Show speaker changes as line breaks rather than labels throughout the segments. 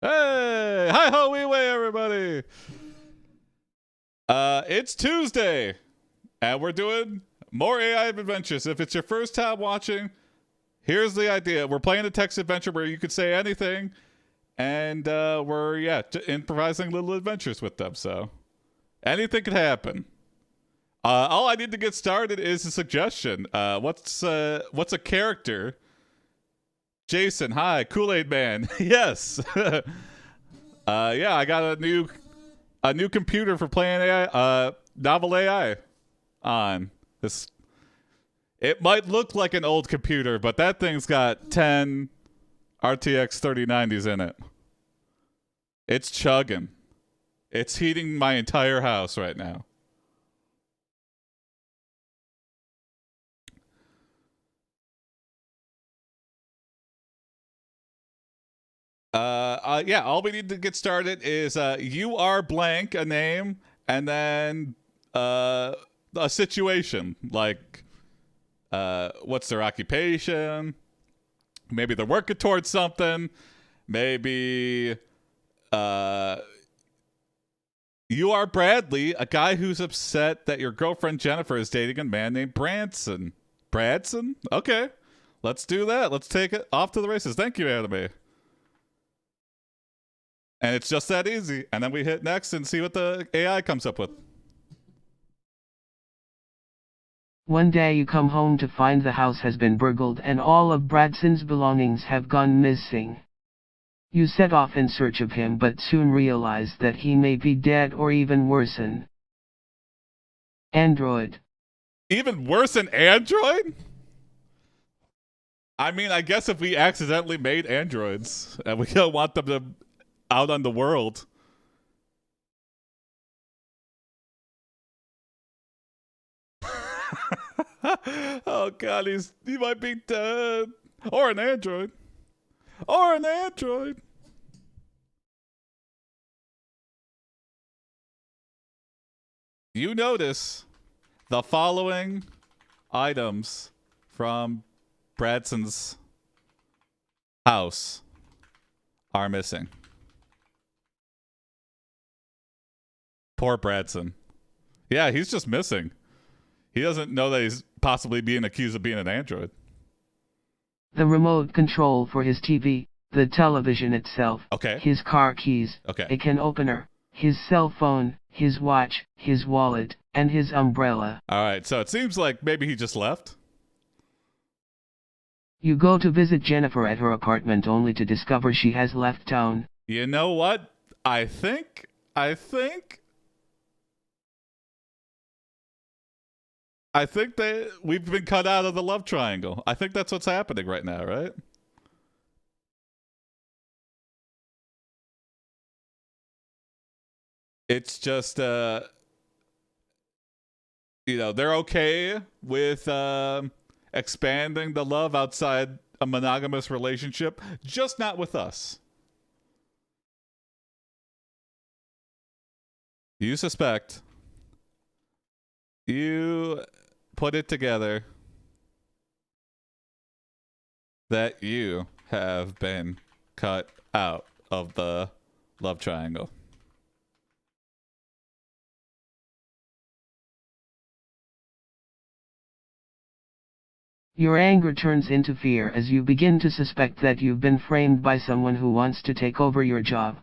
Hey, hi ho, wee way, everybody. It's Tuesday, and we're doing more AI adventures. If it's your first time watching, here's the idea: we're playing a text adventure where you could say anything, and we're improvising little adventures with them. So anything could happen. All I need to get started is a suggestion. What's a character? Jason, hi, Kool-Aid Man. Yes. I got a new computer for playing AI, NovelAI on this. It might look like an old computer, but that thing's got 10 RTX 3090s in it. It's chugging. It's heating my entire house right now. All we need to get started is you are blank, a name, and then a situation, like what's their occupation, maybe they're working towards something, maybe you are Bradley, a guy who's upset that your girlfriend Jennifer is dating a man named Branson. Bradson? Okay, let's do that. Let's take it off to the races. Thank you, Anime. And it's just that easy. And then we hit next and see what the AI comes up with.
One day you come home to find the house has been burgled and all of Bradson's belongings have gone missing. You set off in search of him but soon realize that he may be dead or even worse an android.
Even worse than Android? I mean, I guess if we accidentally made androids and we don't want them to out on the world. Oh god, he might be dead. Or an android. Or an android. You notice the following items from Bradson's house are missing. Poor Bradson. Yeah, he's just missing. He doesn't know that he's possibly being accused of being an android.
The remote control for his TV, the television itself,
okay,
his car keys,
okay,
a can opener, his cell phone, his watch, his wallet, and his umbrella.
Alright, so it seems like maybe he just left.
You go to visit Jennifer at her apartment only to discover she has left town.
You know what? I think that we've been cut out of the love triangle. I think that's what's happening right now, right? It's just, they're okay with expanding the love outside a monogamous relationship, just not with us. You suspect. You put it together that you have been cut out of the love triangle.
Your anger turns into fear as you begin to suspect that you've been framed by someone who wants to take over your job.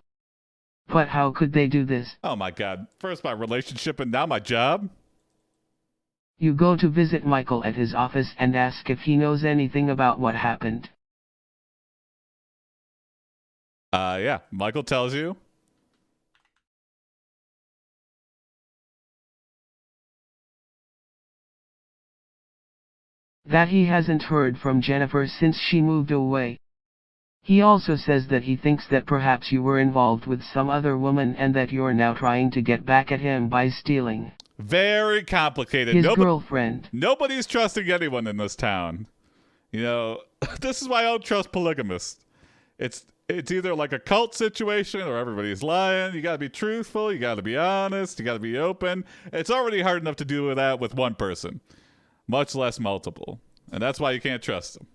But how could they do this?
Oh my god, first my relationship and now my job?
You go to visit Michael at his office and ask if he knows anything about what happened.
Yeah, Michael tells you.
That he hasn't heard from Jennifer since she moved away. He also says that he thinks that perhaps you were involved with some other woman and that you're now trying to get back at him by stealing.
Very complicated.
His girlfriend.
Nobody's trusting anyone in this town. This is why I don't trust polygamists. It's either like a cult situation or everybody's lying. You gotta be truthful, you gotta be honest, you gotta be open. It's already hard enough to do that with one person, much less multiple. And that's why you can't trust them.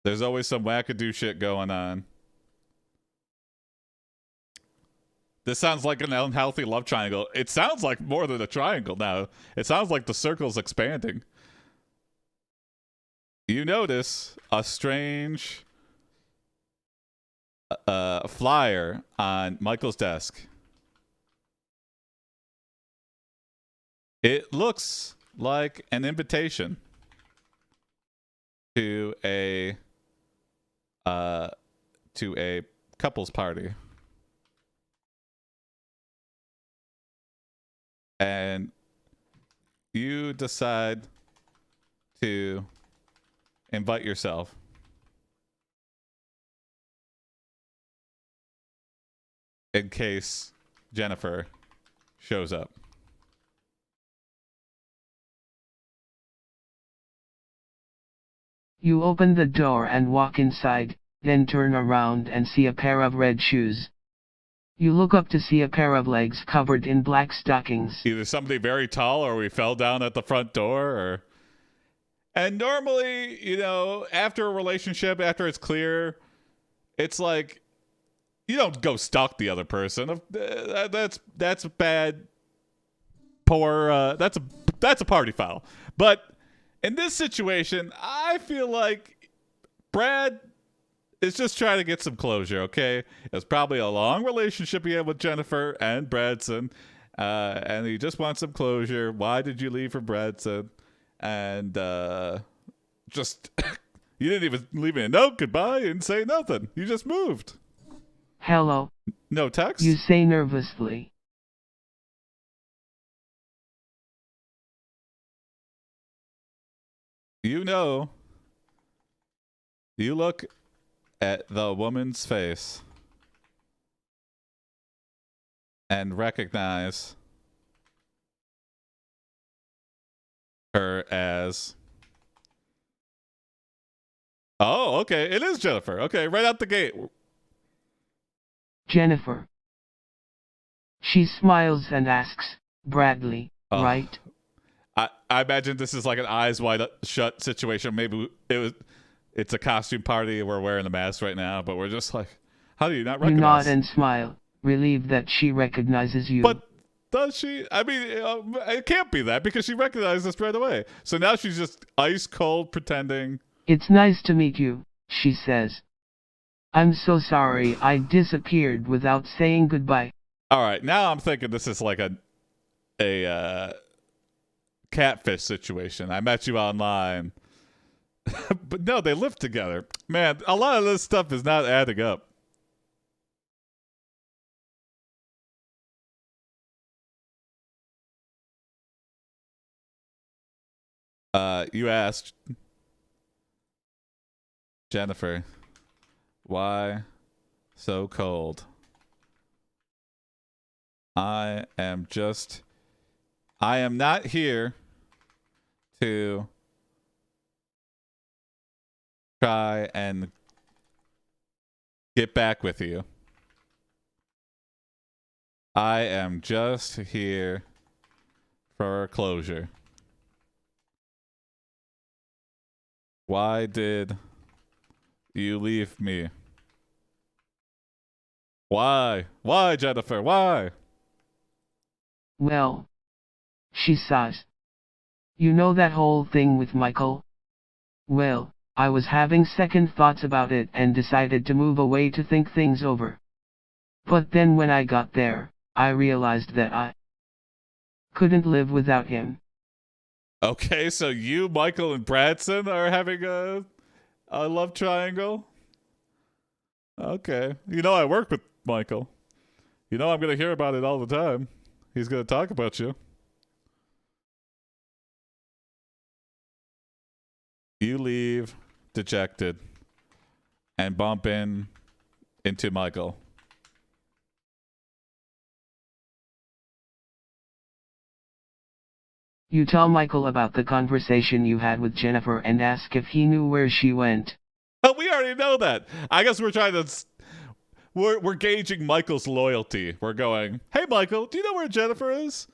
There's always some wackadoo shit going on. This sounds like an unhealthy love triangle. It sounds like more than a triangle now. It sounds like the circle's expanding. You notice a strange flyer on Michael's desk. It looks like an invitation to a couples party. And you decide to invite yourself. In case Jennifer shows up.
You open the door and walk inside, then turn around and see a pair of red shoes. You look up to see a pair of legs covered in black stockings.
Either somebody very tall or we fell down at the front door or... And normally, you know, after a relationship, after it's clear, it's like, you don't go stalk the other person. That's bad, poor, that's a party foul. But in this situation, I feel like Brad is just trying to get some closure, okay? It's probably a long relationship he had with Jennifer and Bradson, and he just wants some closure. Why did you leave for Bradson? And just, you didn't even leave me a note, goodbye, and say nothing. You just moved.
Hello.
No text?
You say nervously.
You know, you look at the woman's face and recognize her as... Oh, okay. It is Jennifer. Okay, right out the gate.
Jennifer. She smiles and asks, Bradley, right?
I imagine this is like an eyes wide shut situation. Maybe it's a costume party. We're wearing a mask right now, but we're just like, how do you not recognize?
You nod and smile, relieved that she recognizes you.
But does she? I mean, it can't be that because she recognized us right away. So now she's just ice cold pretending.
It's nice to meet you, she says. I'm so sorry I disappeared without saying goodbye.
All right, now I'm thinking this is like a catfish situation. I met you online. But no, they live together. Man, a lot of this stuff is not adding up. You asked Jennifer, why so cold? I am not here to try and get back with you. I am just here for closure. Why did you leave me? Why? Why, Jennifer? Why?
Well, she sighs. You know that whole thing with Michael? Well, I was having second thoughts about it and decided to move away to think things over. But then when I got there, I realized that I couldn't live without him.
Okay, so you, Michael, and Bradson are having a love triangle? Okay. You know I work with Michael. You know I'm going to hear about it all the time. He's going to talk about you. You leave dejected and bump into Michael.
You tell Michael about the conversation you had with Jennifer and ask if he knew where she went.
Oh, we already know that. I guess we're trying to... We're gauging Michael's loyalty. We're going, hey, Michael, do you know where Jennifer is?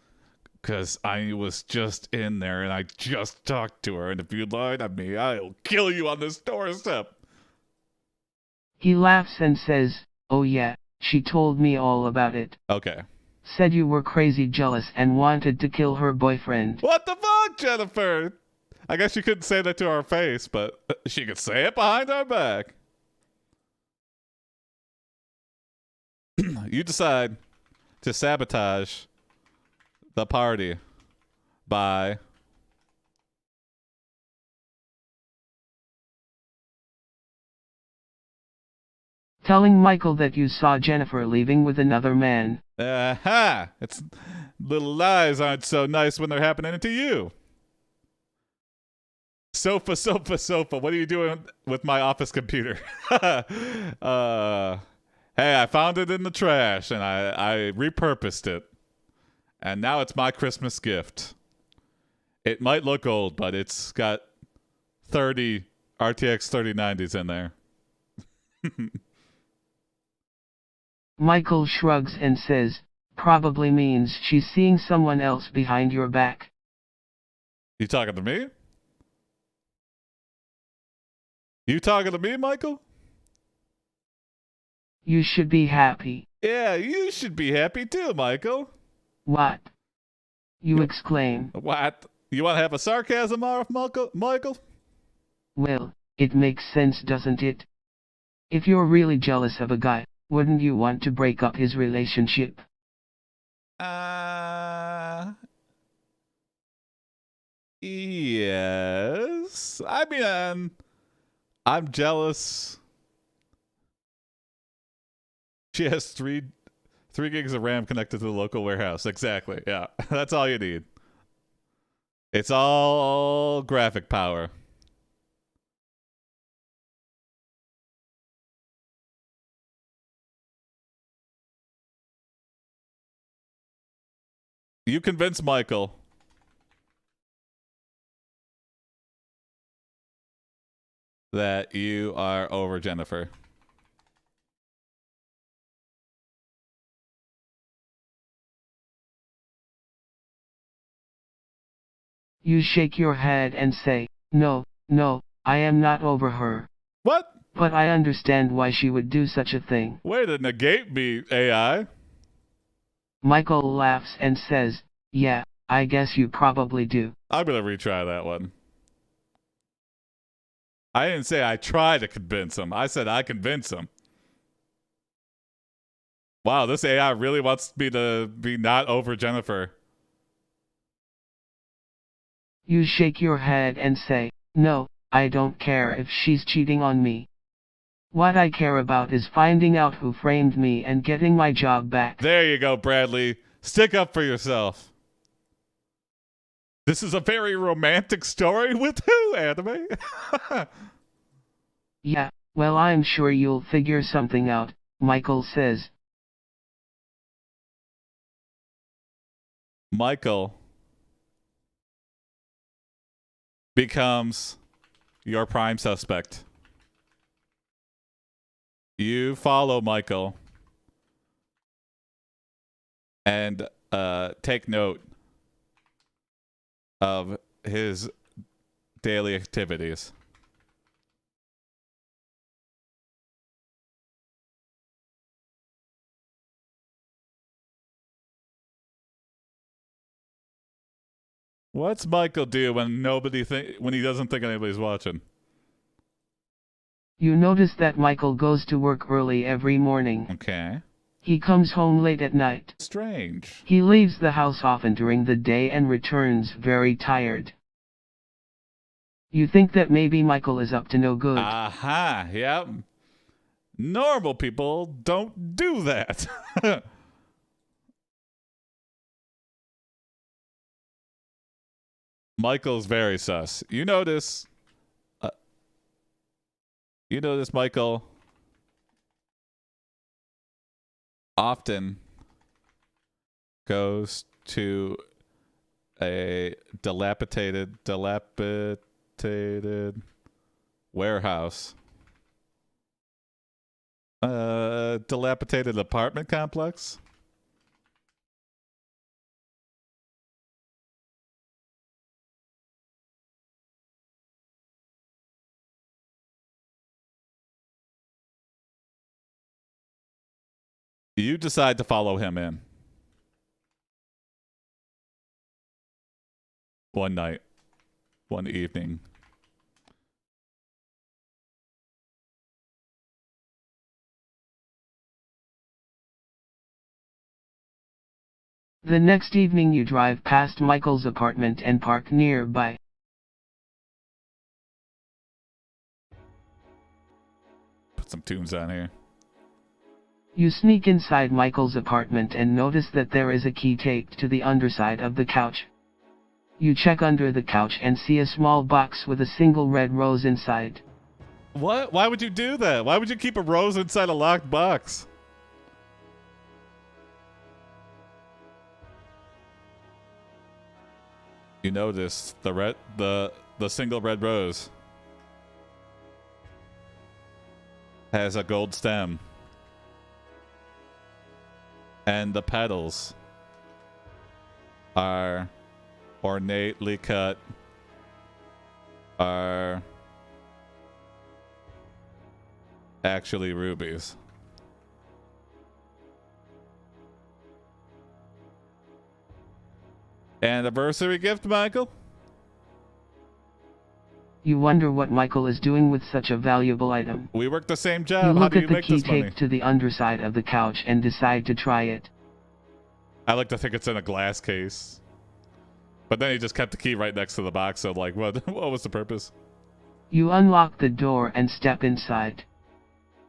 Because I was just in there and I just talked to her. And if you lie to me, I'll kill you on this doorstep.
He laughs and says, "Oh yeah, she told me all about it.
Okay.
Said you were crazy jealous and wanted to kill her boyfriend."
What the fuck, Jennifer? I guess she couldn't say that to our face, but she could say it behind our back. You decide to sabotage the party by
telling Michael that you saw Jennifer leaving with another man.
aha. It's little lies aren't so nice when they're happening to you. Sofa, sofa, sofa. What are you doing with my office computer? Hey, I found it in the trash and I repurposed it. And now it's my Christmas gift. It might look old, but it's got 30 RTX 3090s in there.
Michael shrugs and says, "Probably means she's seeing someone else behind your back."
You talking to me? You talking to me, Michael?
You should be happy.
Yeah, you should be happy too, Michael.
What? You exclaim.
What? You want to have a sarcasm off, Michael?
Well, it makes sense, doesn't it? If you're really jealous of a guy, wouldn't you want to break up his relationship?
Yes. I mean, I'm jealous. She has three gigs of RAM connected to the local warehouse. Exactly. Yeah. That's all you need. It's all graphic power. You convince Michael that you are over Jennifer.
You shake your head and say, "No, no, I am not over her.
What?
But I understand why she would do such a thing."
Way to negate me, AI.
Michael laughs and says, "Yeah, I guess you probably do."
I'm going to retry that one. I didn't say I try to convince him. I said I convince him. Wow, this AI really wants me to be not over Jennifer.
You shake your head and say, "No, I don't care if she's cheating on me. What I care about is finding out who framed me and getting my job back."
There you go, Bradley. Stick up for yourself. This is a very romantic story with who, anime?
Yeah, well, I'm sure you'll figure something out, Michael says.
Michael becomes your prime suspect. You follow Michael and take note of his daily activities. What's Michael do when when he doesn't think anybody's watching?
You notice that Michael goes to work early every morning.
Okay.
He comes home late at night.
Strange.
He leaves the house often during the day and returns very tired. You think that maybe Michael is up to no good.
Aha, yep. Normal people don't do that. Michael's very sus. You notice Michael often goes to a dilapidated warehouse. Dilapidated apartment complex. You decide to follow him in. One night. One evening.
The next evening you drive past Michael's apartment and park nearby.
Put some tunes on here.
You sneak inside Michael's apartment and notice that there is a key taped to the underside of the couch. You check under the couch and see a small box with a single red rose inside.
What? Why would you do that? Why would you keep a rose inside a locked box? You notice the single red rose has a gold stem. And the petals are ornately cut, are actually rubies. Anniversary gift, Michael?
You wonder what Michael is doing with such a valuable item.
We work the same
You
job. How
look
do
at
you
the
make
key
this money?
taped to the underside of the couch and decide to try it.
I like to think it's in a glass case. But then he just kept the key right next to the box, so like, what was the purpose?
You unlock the door and step inside.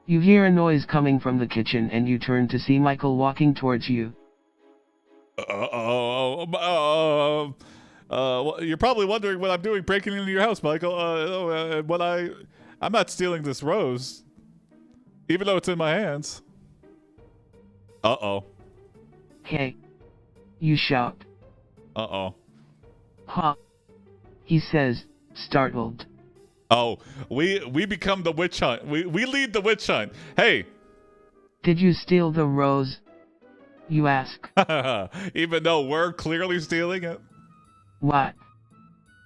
You hear a noise coming from the kitchen and you turn to see Michael walking towards you.
Well, you're probably wondering what I'm doing breaking into your house, Michael. I'm not stealing this rose, even though it's in my hands. Uh-oh.
Hey. You shout.
Uh-oh.
Huh. He says, startled.
Oh, we become the witch hunt. We lead the witch hunt. Hey.
Did you steal the rose? You ask.
Even though we're clearly stealing it?
What?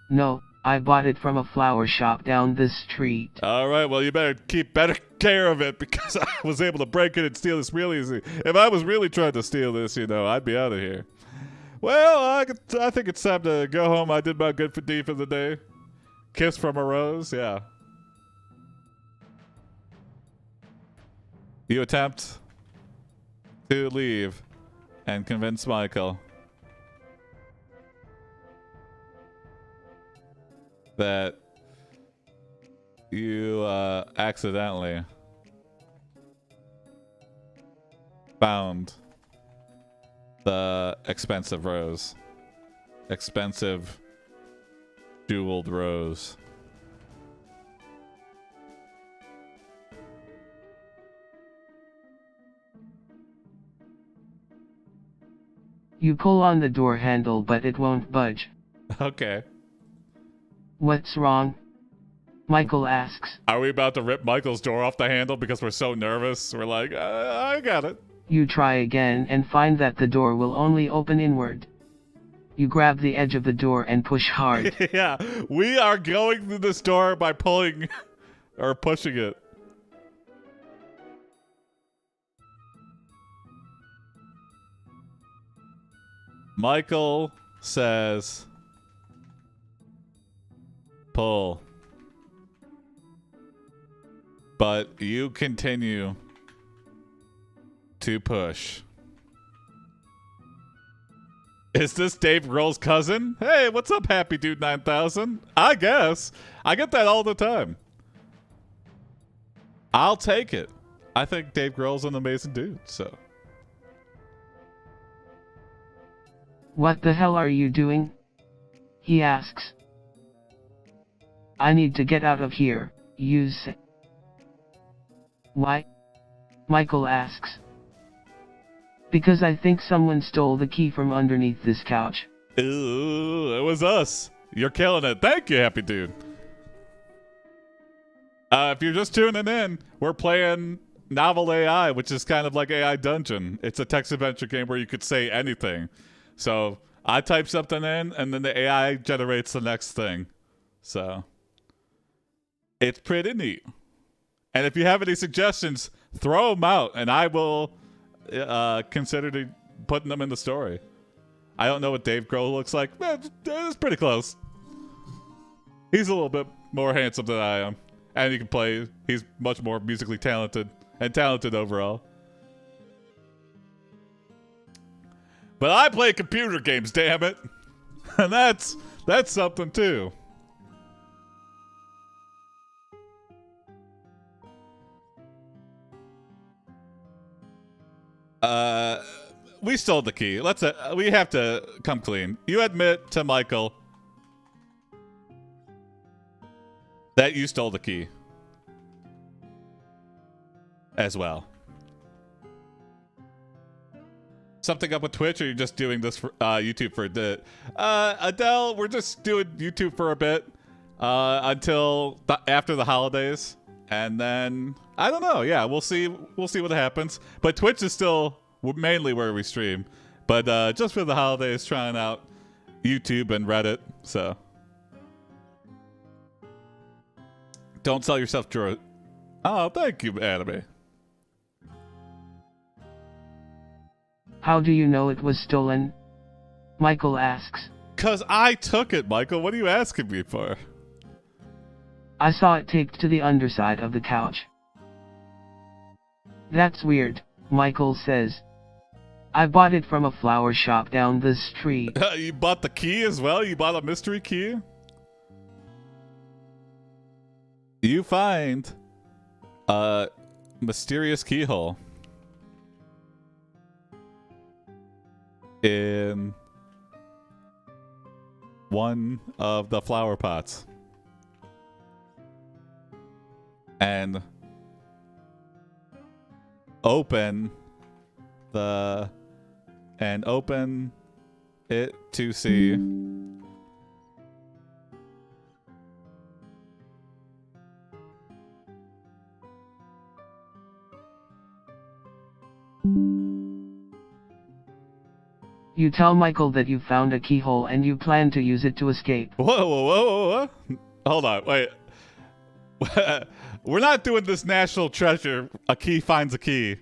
No, I bought it from a flower shop down the street.
All right, well, you better keep better care of it because I was able to break it and steal this real easy. If I was really trying to steal this, I'd be out of here. Well, I think it's time to go home. I did my good for deed for the day. Kiss from a rose, yeah. You attempt to leave and convince Michael that you accidentally found the expensive rose. Expensive jeweled rose.
You pull on the door handle but it won't budge.
Okay.
What's wrong? Michael asks.
Are we about to rip Michael's door off the handle because we're so nervous? We're like, I got it.
You try again and find that the door will only open inward. You grab the edge of the door and push hard.
Yeah, we are going through this door by pulling or pushing it. Michael says, pull. But you continue to push. Is this Dave Grohl's cousin? Hey, what's up, Happy Dude 9000? I guess. I get that all the time. I'll take it. I think Dave Grohl's an amazing dude, so.
What the hell are you doing? He asks. I need to get out of here, you say. Why? Michael asks. Because I think someone stole the key from underneath this couch.
Ooh, it was us. You're killing it. Thank you, Happy Dude. If you're just tuning in, we're playing NovelAI, which is kind of like AI Dungeon. It's a text adventure game where you could say anything. So I type something in, and then the AI generates the next thing. So it's pretty neat. And if you have any suggestions, throw them out, and I will considered putting them in the story. I don't know what Dave Grohl looks like, but it's pretty close. He's a little bit more handsome than I am, and he can play. He's much more musically talented and talented overall. But I play computer games, damn it, and that's something too. We stole the key. We have to come clean. You admit to Michael that you stole the key as well. Something up with Twitch, or you're just doing this for YouTube for a bit? Adele, we're just doing YouTube for a bit until after the holidays, and then I don't know. Yeah, we'll see what happens. But Twitch is still mainly where we stream, but just for the holidays, trying out YouTube and Reddit. So don't sell yourself short. Oh, thank you, Anime.
How do you know it was stolen? Michael asks.
'Cause I took it, Michael. What are you asking me for?
I saw it taped to the underside of the couch. That's weird, Michael says. I bought it from a flower shop down the street.
You bought the key as well? You bought a mystery key? You find a mysterious keyhole in one of the flower pots. And open it to see
You tell Michael that you found a keyhole and you plan to use it to escape.
Whoa. Hold on, wait. We're not doing this national treasure. A key finds a key.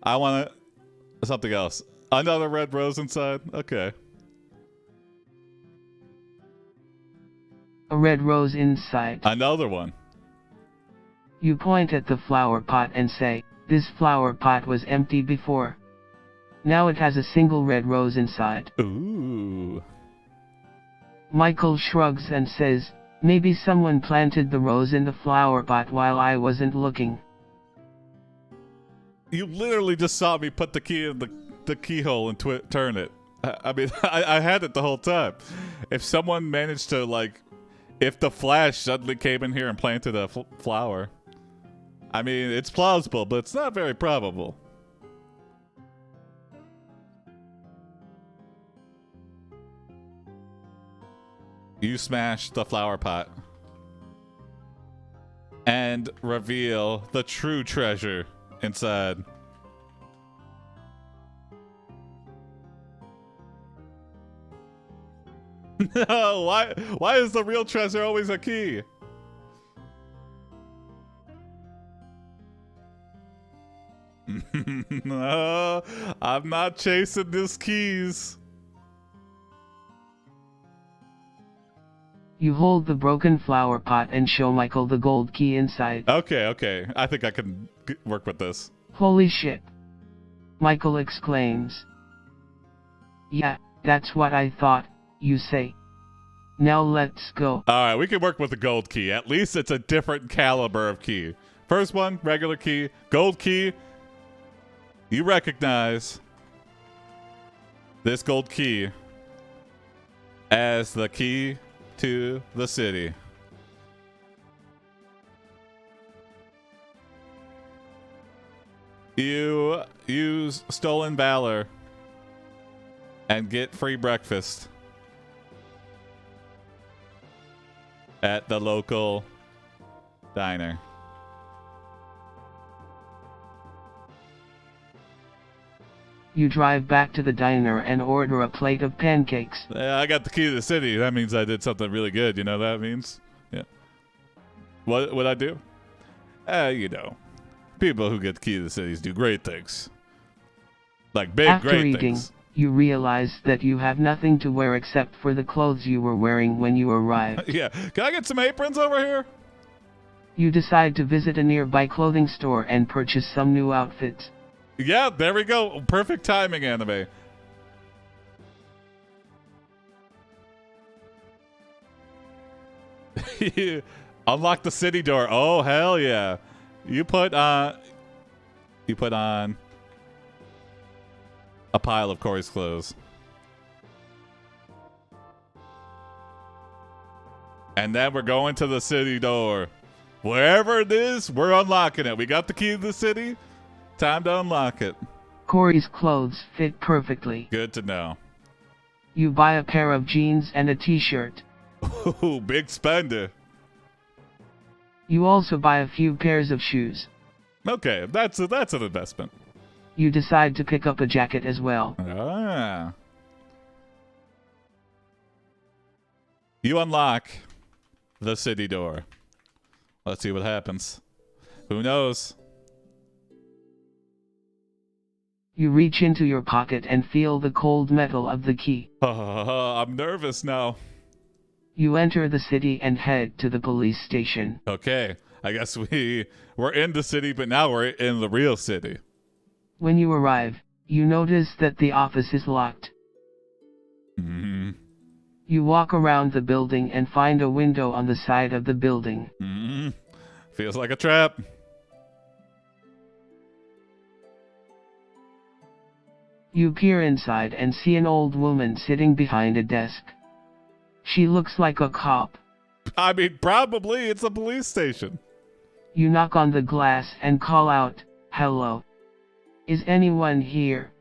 I want something else. Another red rose inside? Okay.
A red rose inside.
Another one.
You point at the flower pot and say, this flower pot was empty before. Now it has a single red rose inside.
Ooh.
Michael shrugs and says, maybe someone planted the rose in the flower pot while I wasn't looking.
You literally just saw me put the key in the keyhole and turn it. I mean, I had it the whole time. If someone managed to, like, if the Flash suddenly came in here and planted a flower, I mean, it's plausible, but it's not very probable. You smash the flower pot and reveal the true treasure inside. No, why is the real treasure always a key? No, I'm not chasing these keys.
You hold the broken flower pot and show Michael the gold key inside.
Okay. I think I can work with this.
Holy shit! Michael exclaims. Yeah, that's what I thought, you say. Now let's go.
Alright, we can work with the gold key. At least it's a different caliber of key. First one, regular key. Gold key. You recognize this gold key as the key to the city. You use stolen valor and get free breakfast at the local diner.
You drive back to the diner and order a plate of pancakes.
Yeah, I got the key to the city. That means I did something really good. You know what that means? Yeah. What I do? You know. People who get the key to the cities do great things. Like big,
After
great
eating,
things.
you realize that you have nothing to wear except for the clothes you were wearing when you arrived.
Yeah. Can I get some aprons over here?
You decide to visit a nearby clothing store and purchase some new outfits.
Yeah, there we go. Perfect timing, anime. Unlock the city door. Oh, hell yeah. You put on a pile of Corey's clothes. And then we're going to the city door. Wherever it is, we're unlocking it. We got the key to the city. Time to unlock it.
Corey's clothes fit perfectly.
Good to know.
You buy a pair of jeans and a t-shirt.
Ooh, big spender.
You also buy a few pairs of shoes.
Okay, that's an investment.
You decide to pick up a jacket as well.
Ah. You unlock the city door. Let's see what happens. Who knows?
You reach into your pocket and feel the cold metal of the key.
I'm nervous now.
You enter the city and head to the police station.
Okay, I guess we're in the city, but now we're in the real city.
When you arrive, you notice that the office is locked.
Mm-hmm.
You walk around the building and find a window on the side of the building.
Mm-hmm. Feels like a trap.
You peer inside and see an old woman sitting behind a desk. She looks like a cop.
I mean, probably it's a police station.
You knock on the glass and call out, "Hello. Is anyone here?"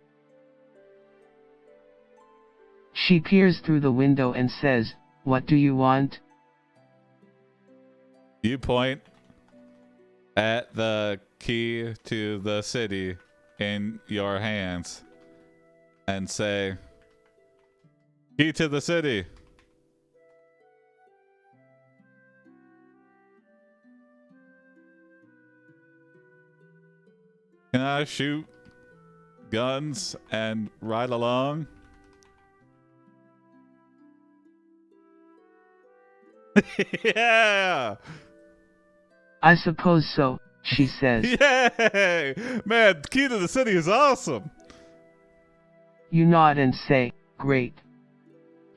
She peers through the window and says, "What do you want?"
You point at the key to the city in your hands and say, "Key to the city." Can I shoot guns and ride along? Yeah!
"I suppose so," she says.
Yay! Man, key to the city is awesome.
You nod and say, "Great.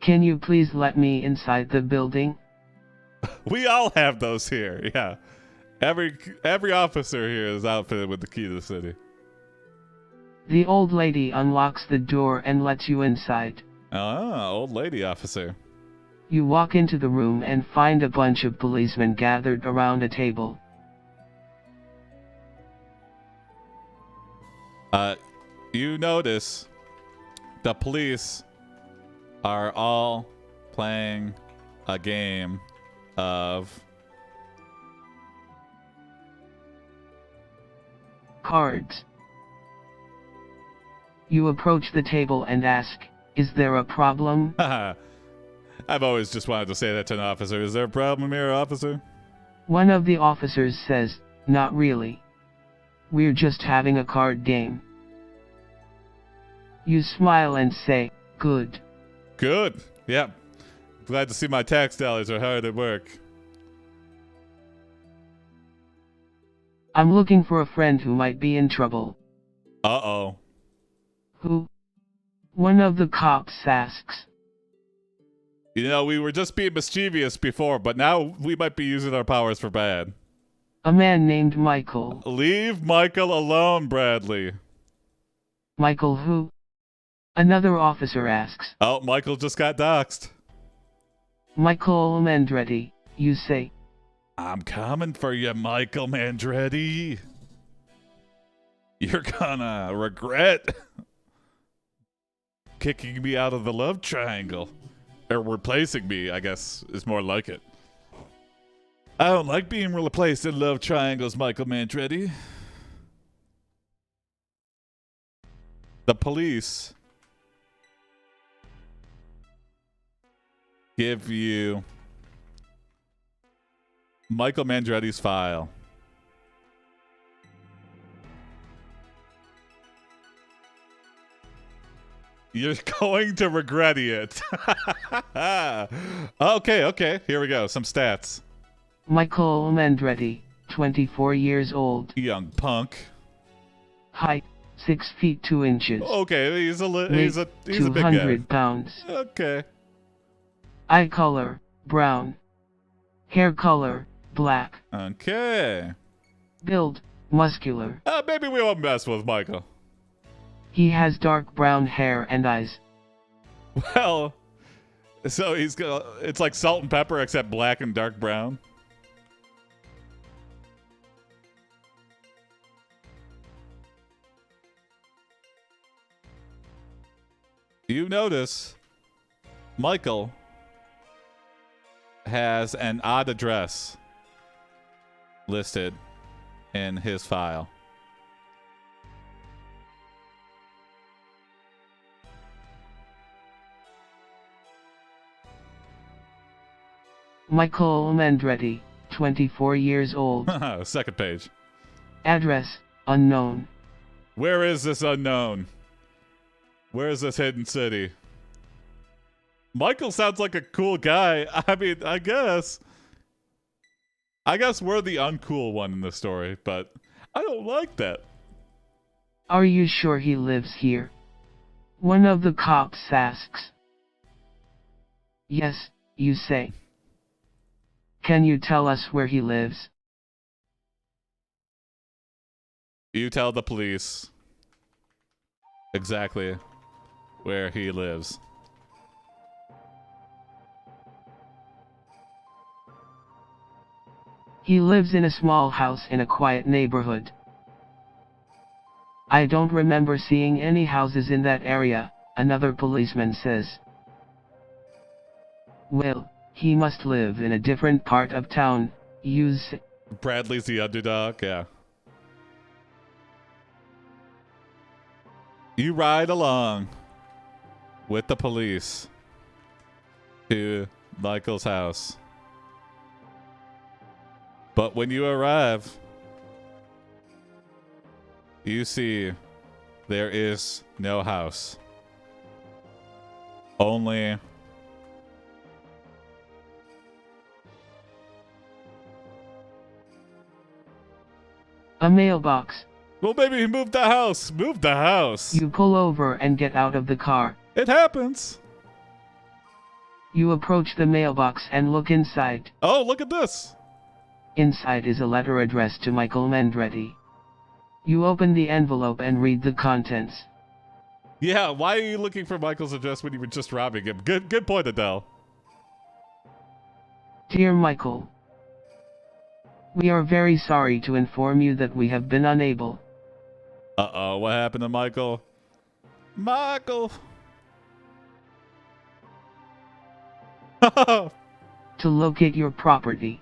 Can you please let me inside the building?"
We all have those here, yeah. Every officer here is outfitted with the key to the city.
The old lady unlocks the door and lets you inside.
Ah, old lady officer.
You walk into the room and find a bunch of policemen gathered around a table.
You notice the police are all playing a game of
cards. You approach the table and ask, "Is there a problem?"
I've always just wanted to say that to an officer. Is there a problem here, officer?
One of the officers says, "Not really. We're just having a card game." You smile and say, "Good."
Good. Yep. Glad to see my tax dollars are hard at work.
"I'm looking for a friend who might be in trouble."
Uh-oh.
"Who?" one of the cops asks.
You know, we were just being mischievous before, but now we might be using our powers for bad.
"A man named Michael."
Leave Michael alone, Bradley.
"Michael who?" another officer asks.
Oh, Michael just got doxxed.
"Michael Mandretti," you say.
I'm coming for you, Michael Mandretti. You're gonna regret kicking me out of the love triangle. Or replacing me, I guess, is more like it. I don't like being replaced in love triangles, Michael Mandretti. The police give you Michael Mandretti's file. You're going to regret it. Okay. Here we go. Some stats.
Michael Mendretti, 24 years old.
Young punk.
Height, 6 feet 2 inches.
Okay, he's a
Weight,
big guy.
200 pounds.
Okay.
Eye color, brown. Hair color, black.
Okay.
Build, muscular.
Maybe we won't mess with Michael.
He has dark brown hair and eyes.
Well, so it's like salt and pepper except black and dark brown. You notice Michael has an odd address listed in his file.
Michael Mendretti, 24 years old.
Second page.
Address, unknown.
Where is this unknown? Where is this hidden city? Michael sounds like a cool guy. I mean, I guess we're the uncool one in the story, but I don't like that.
Are you sure he lives here? One of the cops asks. Yes, you say. Can you tell us where he lives?
You tell the police exactly where he lives.
He lives in a small house in a quiet neighborhood. I don't remember seeing any houses in that area, another policeman says. Well, he must live in a different part of town, you say.
Bradley's the underdog, yeah. You ride along with the police to Michael's house. But when you arrive, you see there is no house. Only
a mailbox.
well, maybe he moved the house. Moved the house.
You pull over and get out of the car.
It happens.
You approach the mailbox and look inside.
Oh, look at this.
Inside is a letter addressed to Michael Mendretti. You open the envelope and read the contents.
Yeah, why are you looking for Michael's address when you were just robbing him? Good point, Adele.
Dear Michael, we are very sorry to inform you that we have been unable.
Uh-oh, what happened to Michael? Michael!
To locate your property.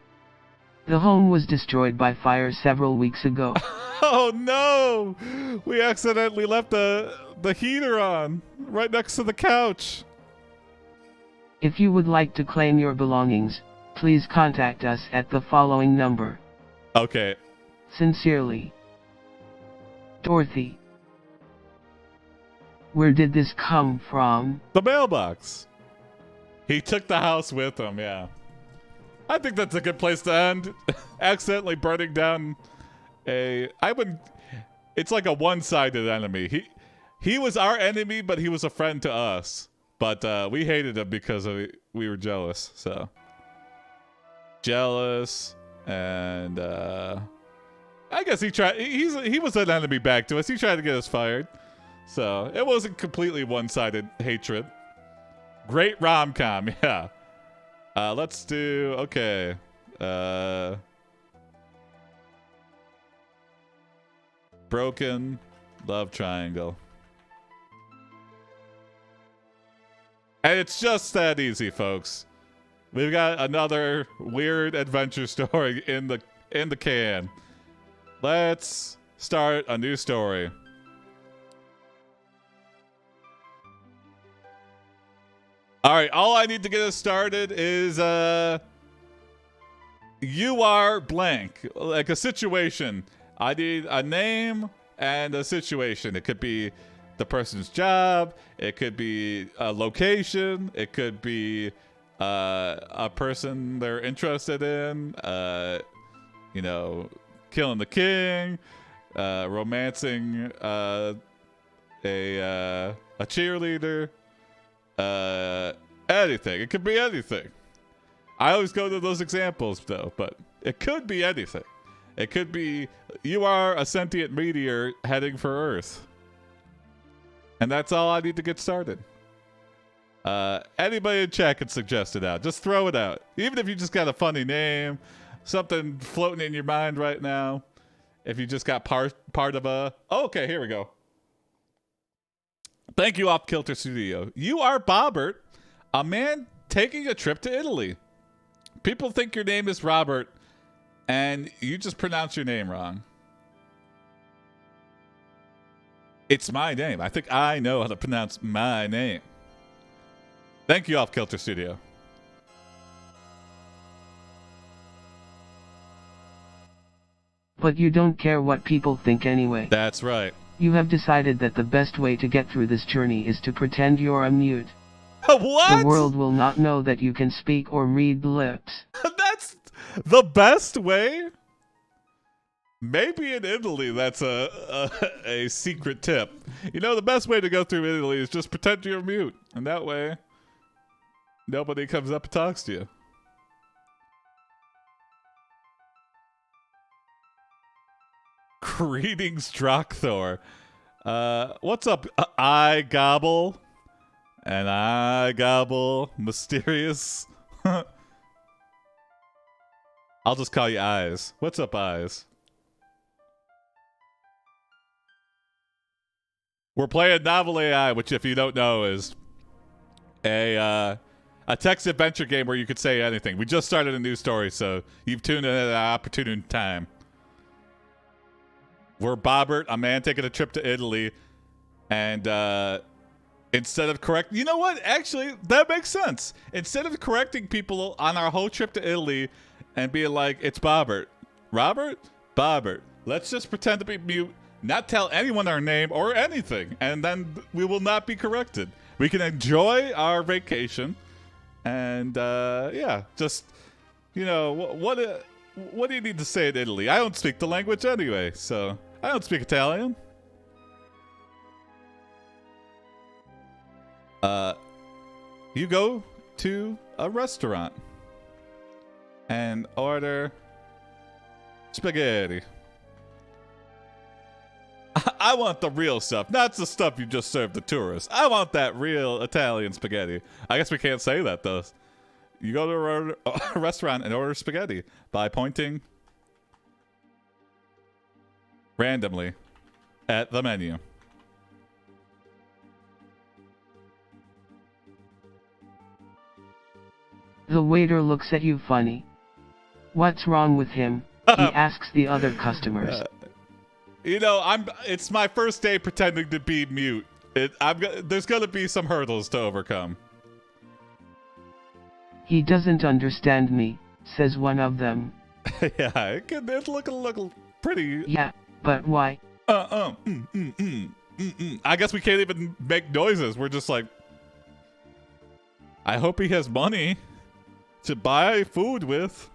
The home was destroyed by fire several weeks ago.
Oh no! We accidentally left the heater on right next to the couch.
If you would like to claim your belongings, please contact us at the following number.
Okay.
Sincerely, Dorothy. Where did this come from?
The mailbox. He took the house with him, yeah. I think that's a good place to end. Accidentally burning down it's like a one-sided enemy. He was our enemy, but he was a friend to us. But we hated him because we were jealous, so. Jealous, and I guess he was an enemy back to us. He tried to get us fired. So it wasn't completely one-sided hatred. Great rom-com, yeah. Let's do, okay. Broken love triangle. And it's just that easy, folks. We've got another weird adventure story in the can. Let's start a new story. All right, all I need to get us started is you are blank, like a situation. I need a name and a situation. It could be the person's job. It could be a location. It could be a person they're interested in. Killing the king, romancing a cheerleader. Anything. It could be anything. I always go to those examples though, but it could be anything. It could be you are a sentient meteor heading for Earth. And that's all I need to get started. Anybody in chat can suggest it out. Just throw it out. Even if you just got a funny name, something floating in your mind right now. If you just got part of a... Oh, okay, here we go. Thank you, Off Kilter Studio. You are Bobbert, a man taking a trip to Italy. People think your name is Robert, and you just pronounce your name wrong. It's my name. I think I know how to pronounce my name. Thank you, Off Kilter Studio.
But you don't care what people think anyway.
That's right.
You have decided that the best way to get through this journey is to pretend you're a mute.
What?
The world will not know that you can speak or read lips.
That's the best way? Maybe in Italy that's a secret tip. You know, the best way to go through Italy is just pretend you're mute. And that way, nobody comes up and talks to you. Greetings, Drockthor. What's up? I gobble. And I gobble. Mysterious. I'll just call you Eyes. What's up, Eyes? We're playing NovelAI, which, if you don't know, is a text adventure game where you could say anything. We just started a new story, so you've tuned in at an opportune time. We're Bobbert, a man taking a trip to Italy, and instead of correct... You know what? Actually, that makes sense. Instead of correcting people on our whole trip to Italy and being like, it's Bobbert. Robert? Bobbert. Let's just pretend to be mute, not tell anyone our name or anything, and then we will not be corrected. We can enjoy our vacation, and yeah, just, you know, what do you need to say in Italy? I don't speak the language anyway, so I don't speak Italian. You go to a restaurant and order spaghetti. I want the real stuff, not the stuff you just served the tourists. I want that real Italian spaghetti. I guess we can't say that, though. You go to a restaurant and order spaghetti by pointing randomly at the menu.
The waiter looks at you funny. What's wrong with him? He asks the other customers.
You know, it's my first day pretending to be mute. There's gonna be some hurdles to overcome.
He doesn't understand me, says one of them.
Yeah, it look pretty.
Yeah, but why?
I guess we can't even make noises. We're just like, I hope he has money to buy food with.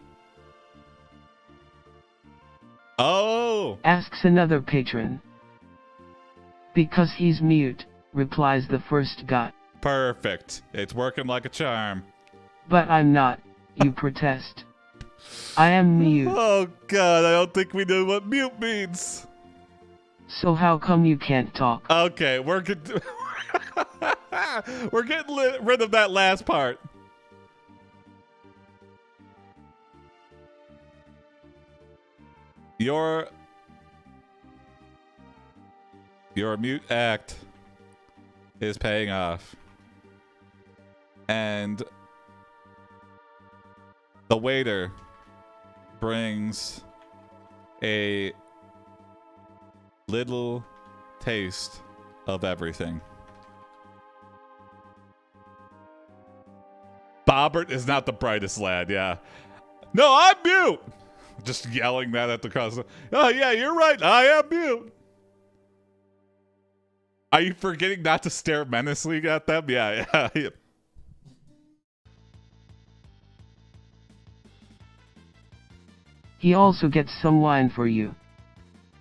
Oh!
Asks another patron. Because he's mute, replies the first guy.
Perfect. It's working like a charm.
But I'm not, you protest. I am mute.
Oh god, I don't think we know what mute means.
So how come you can't talk?
Okay, we're getting rid of that last part. Your mute act is paying off. And the waiter brings a little taste of everything. Bobbert is not the brightest lad, yeah. No, I'm mute! Just yelling that at the customer. Oh, yeah, you're right. I am mute. Are you forgetting not to stare menacingly at them? Yeah.
He also gets some wine for you.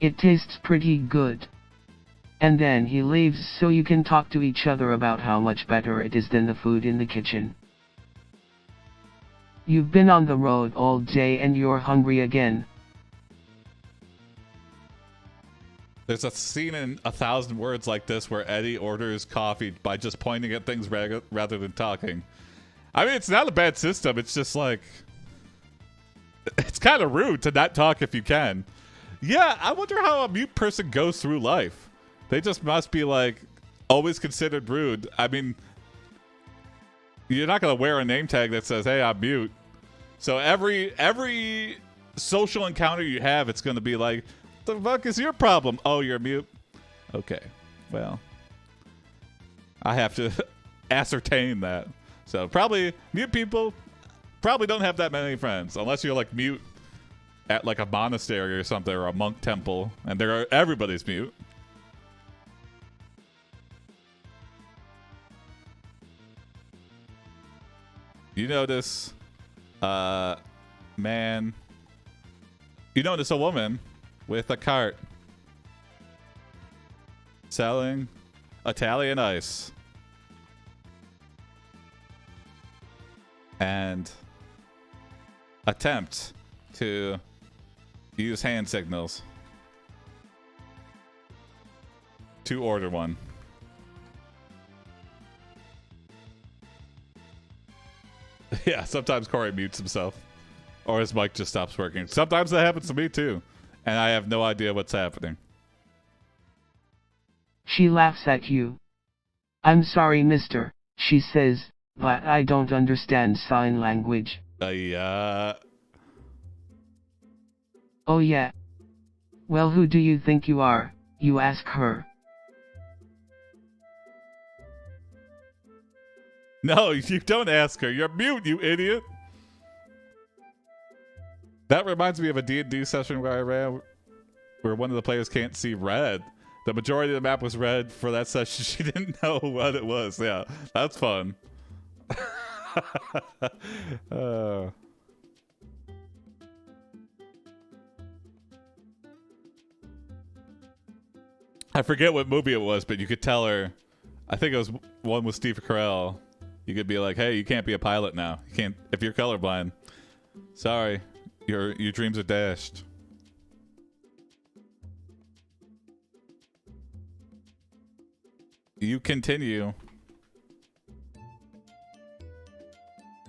It tastes pretty good. And then he leaves so you can talk to each other about how much better it is than the food in the kitchen. You've been on the road all day and you're hungry again.
There's a scene in 1,000 Words like this where Eddie orders coffee by just pointing at things rather than talking. I mean, it's not a bad system. It's just like, it's kind of rude to not talk if you can. Yeah, I wonder how a mute person goes through life. They just must be like always considered rude. I mean, you're not going to wear a name tag that says, hey, I'm mute. So every social encounter you have, it's going to be like, the fuck is your problem? Oh, you're mute? Okay. Well, I have to ascertain that. So probably mute people probably don't have that many friends unless you're like mute at like a monastery or something or a monk temple and everybody's mute. You notice man, you notice a woman with a cart selling Italian ice and attempt to use hand signals to order one. Yeah, sometimes Corey mutes himself or his mic just stops working. Sometimes that happens to me too. And I have no idea what's happening.
She laughs at you. I'm sorry, mister, she says, but I don't understand sign language.
Oh
yeah. Well, who do you think you are? You ask her.
No, you don't ask her. You're mute, you idiot. That reminds me of a D&D session where I ran where one of the players can't see red. The majority of the map was red for that session. She didn't know what it was. Yeah, that's fun. I forget what movie it was, but you could tell her. I think it was one with Steve Carell. You could be like, hey, you can't be a pilot now. You can't if you're colorblind. Sorry. Your dreams are dashed. You continue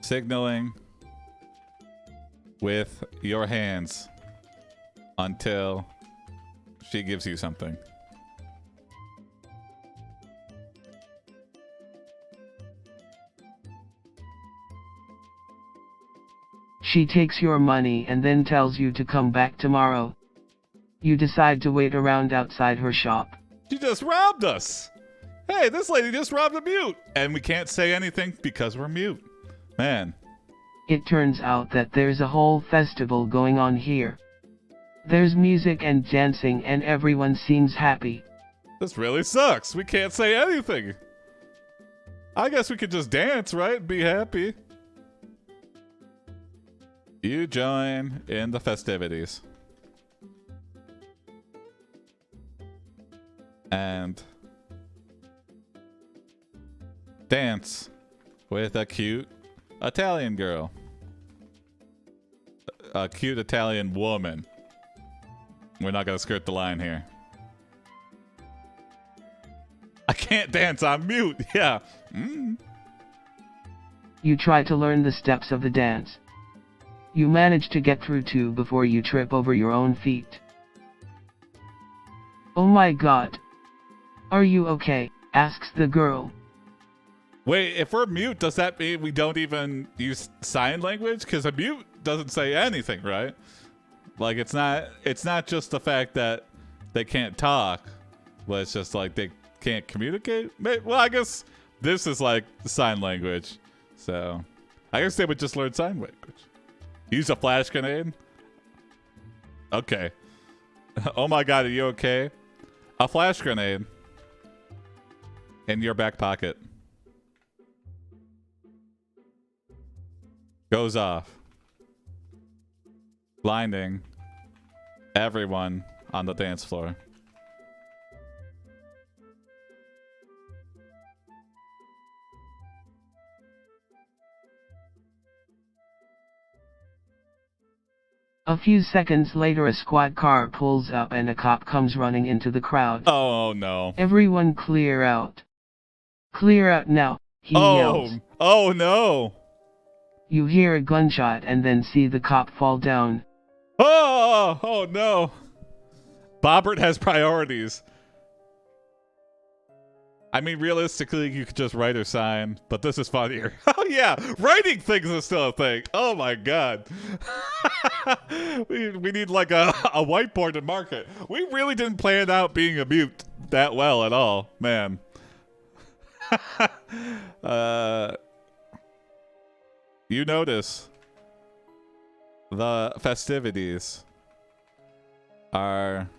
signaling with your hands until she gives you something.
She takes your money and then tells you to come back tomorrow. You decide to wait around outside her shop.
She just robbed us! Hey, this lady just robbed a mute! And we can't say anything because we're mute. Man.
It turns out that there's a whole festival going on here. There's music and dancing and everyone seems happy.
This really sucks. We can't say anything. I guess we could just dance, right? And be happy. You join in the festivities. And dance with a cute Italian girl. A cute Italian woman. We're not gonna skirt the line here. I can't dance, I'm mute. Yeah.
You try to learn the steps of the dance. You manage to get through 2 before you trip over your own feet. Oh my god. Are you okay? Asks the girl.
Wait, if we're mute, does that mean we don't even use sign language? Because a mute doesn't say anything, right? Like, it's not just the fact that they can't talk, but it's just like they can't communicate. Well, I guess this is like sign language. So I guess they would just learn sign language. Use a flash grenade? Okay. Oh my god, are you okay? A flash grenade in your back pocket. Goes off, blinding everyone on the dance floor.
A few seconds later, a squad car pulls up and a cop comes running into the crowd.
Oh no.
Everyone clear out. Clear out now, he yells.
Oh no.
You hear a gunshot and then see the cop fall down.
Oh no. Bobbert has priorities. I mean, realistically, you could just write or sign, but this is funnier. Oh yeah, writing things is still a thing. Oh my god. we need like a whiteboard to mark it. We really didn't plan out being a mute that well at all, man. You notice the festivities are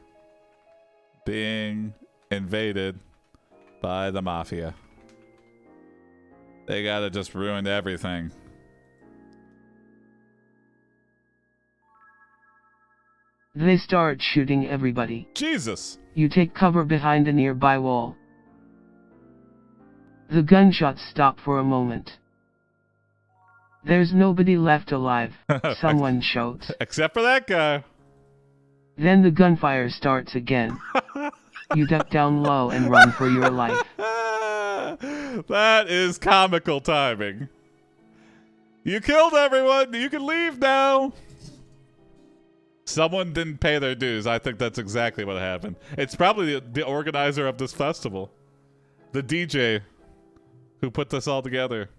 being invaded by the mafia. They gotta just ruin everything.
They start shooting everybody.
Jesus!
You take cover behind a nearby wall. The gunshots stop for a moment. There's nobody left alive, someone shouts.
Except for that guy.
Then the gunfire starts again. You duck down low and run for your life.
That is comical timing. You killed everyone. You can leave now. Someone didn't pay their dues. I think that's exactly what happened. It's probably the organizer of this festival. The DJ who put this all together.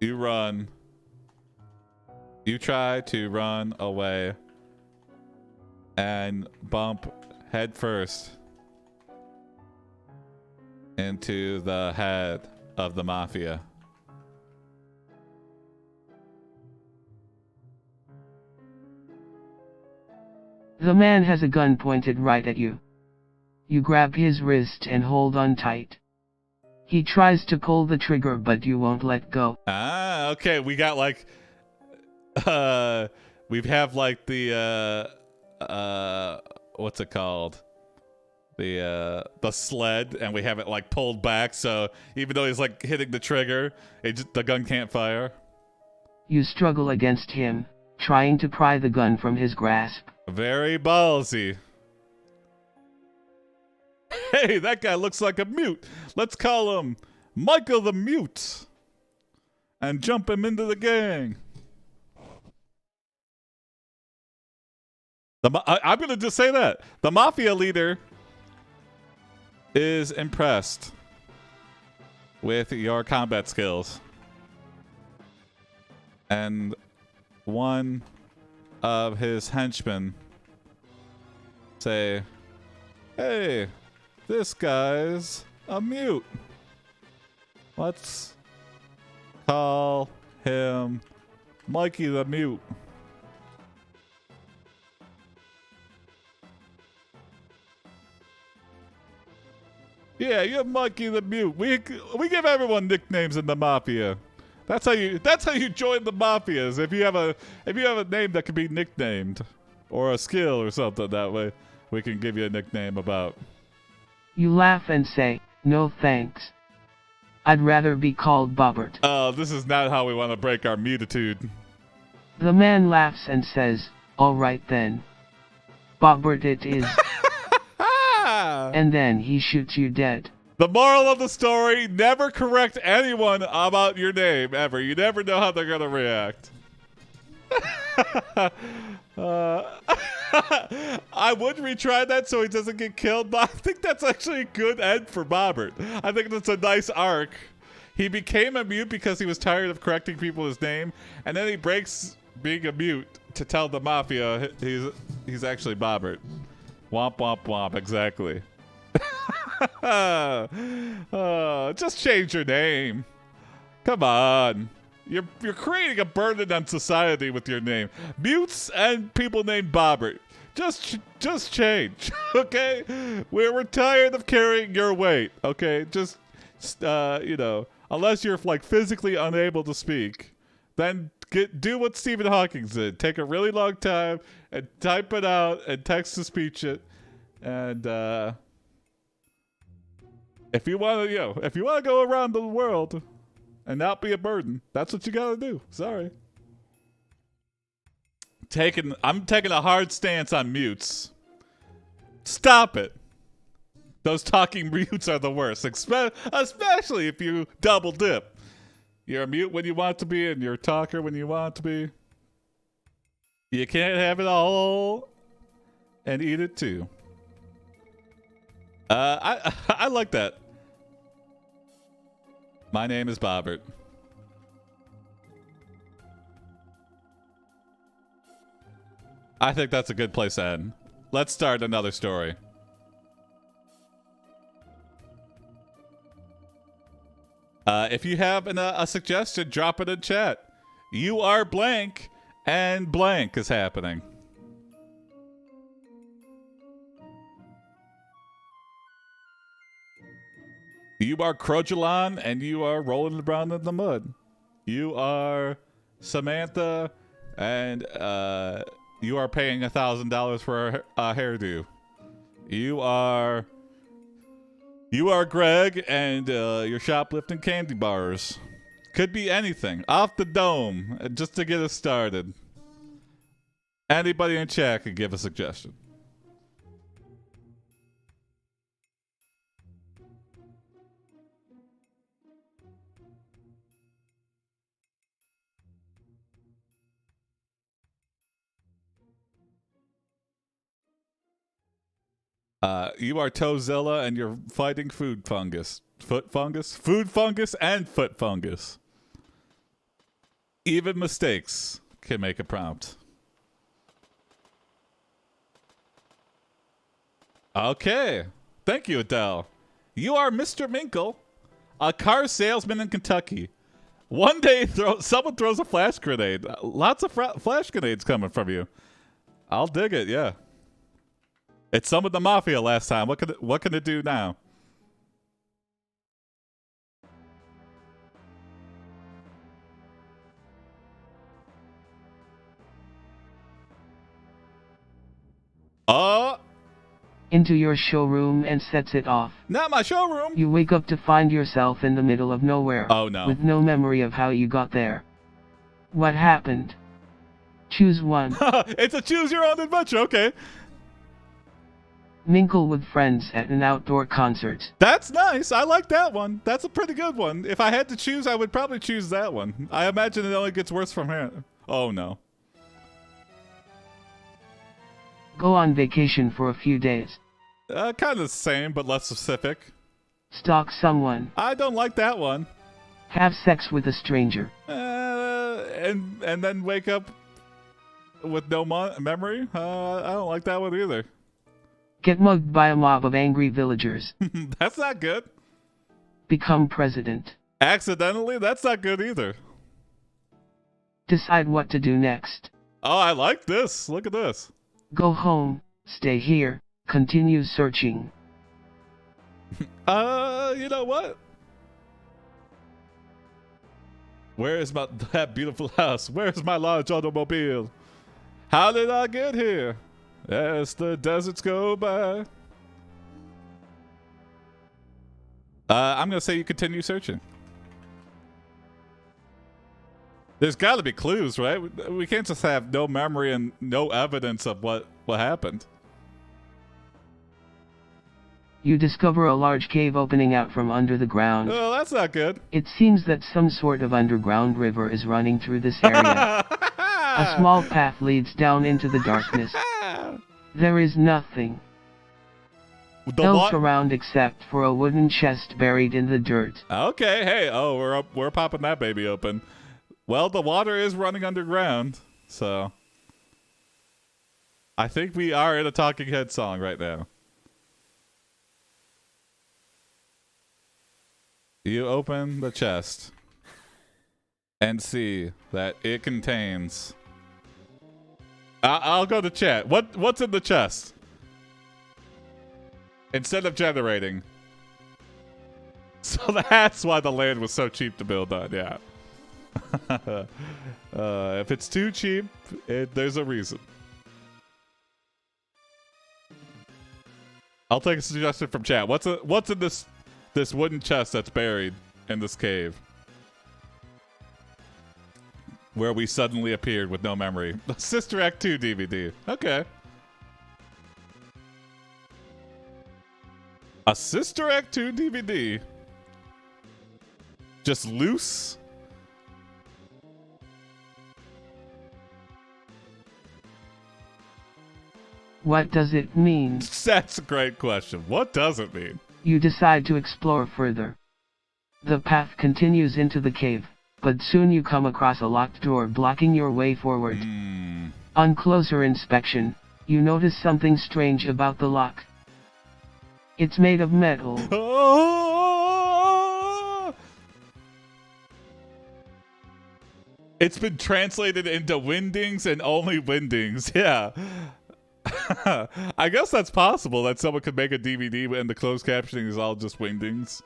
You run. You try to run away and bump head first into the head of the mafia.
The man has a gun pointed right at you. You grab his wrist and hold on tight. He tries to pull the trigger, but you won't let go.
Ah, okay. We got like we have like the what's it called? The sled, and we have it like pulled back, so even though he's like hitting the trigger, the gun can't fire.
You struggle against him, trying to pry the gun from his grasp.
Very ballsy. Hey, that guy looks like a mute. Let's call him Michael the Mute and jump him into the gang. I'm going to just say that. The mafia leader is impressed with your combat skills. And one of his henchmen say, hey, this guy's a mute. Let's call him Mikey the Mute. Yeah, you're Mikey the Mute. We give everyone nicknames in the mafia. That's how you join the mafias. If you have a name that can be nicknamed, or a skill or something, that way we can give you a nickname about.
You laugh and say, no thanks. I'd rather be called Bobbert.
Oh, this is not how we want to break our mutitude.
The man laughs and says, all right then. Bobbert it is. And then he shoots you dead.
The moral of the story, never correct anyone about your name, ever. You never know how they're going to react. I would retry that so he doesn't get killed, but I think that's actually a good end for Bobbert. I think that's a nice arc. He became a mute because he was tired of correcting people's name, and then he breaks being a mute to tell the mafia he's actually Bobbert. Womp womp womp, exactly. Just change your name. Come on. You're creating a burden on society with your name. Mutes and people named Bobbert. just change, okay? We're tired of carrying your weight, okay? Just, you know, unless you're like physically unable to speak, then do what Stephen Hawking did. Take a really long time and type it out and text to speech it, and if you want to, if you want to go around the world and not be a burden, that's what you gotta do. Sorry. I'm taking a hard stance on mutes. Stop it. Those talking mutes are the worst, especially if you double dip. You're a mute when you want to be, and you're a talker when you want to be. You can't have it all and eat it too. I like that. My name is Bobbert. I think that's a good place to end. Let's start another story. If you have a suggestion, drop it in chat. You are blank, and blank is happening. You are Crojalon, and you are rolling around in the mud. You are Samantha, and you are paying $1,000 for a hairdo. You are Greg, and you're shoplifting candy bars. Could be anything. Off the dome, just to get us started. Anybody in chat could give a suggestion. You are Toezilla, and you're fighting food fungus. Foot fungus? Food fungus and foot fungus. Even mistakes can make a prompt. Okay. Thank you, Adele. You are Mr. Minkle, a car salesman in Kentucky. One day, someone throws a flash grenade. Lots of flash grenades coming from you. I'll dig it, yeah. It summoned the Mafia last time. What can it do now?
Into your showroom and sets it off.
Not my showroom!
You wake up to find yourself in the middle of nowhere.
Oh no.
With no memory of how you got there. What happened? Choose one.
It's a choose your own adventure, okay.
Mingle with friends at an outdoor concert.
That's nice. I like that one. That's a pretty good one. If I had to choose, I would probably choose that one. I imagine it only gets worse from here. Oh no.
Go on vacation for a few days.
Kind of the same, but less specific.
Stalk someone.
I don't like that one.
Have sex with a stranger.
And then wake up with no memory? I don't like that one either.
Get mugged by a mob of angry villagers.
That's not good.
Become president.
Accidentally? That's not good either.
Decide what to do next.
Oh, I like this. Look at this.
Go home. Stay here. Continue searching.
You know what? Where is that beautiful house? Where's my large automobile? How did I get here? As the deserts go by. I'm gonna say you continue searching. There's got to be clues, right? We can't just have no memory and no evidence of what happened.
You discover a large cave opening out from under the ground.
Oh, that's not good.
It seems that some sort of underground river is running through this area. A small path leads down into the darkness. There is nothing else around except for a wooden chest buried in the dirt.
Okay, hey, we're popping that baby open. Well, the water is running underground, so I think we are in a Talking Head song right now. You open the chest and see that it contains I'll go to chat. What's in the chest? Instead of generating. So that's why the land was so cheap to build on, yeah. If it's too cheap, there's a reason. I'll take a suggestion from chat. What's in this wooden chest that's buried in this cave? Where we suddenly appeared with no memory. Sister Act 2 DVD. Okay. A Sister Act 2 DVD. Just loose?
What does it mean?
That's a great question. What does it mean?
You decide to explore further. The path continues into the cave, but soon you come across a locked door blocking your way forward. On closer inspection, you notice something strange about the lock. It's made of metal.
It's been translated into Windings and only Windings. Yeah. I guess that's possible that someone could make a DVD and the closed captioning is all just Windings.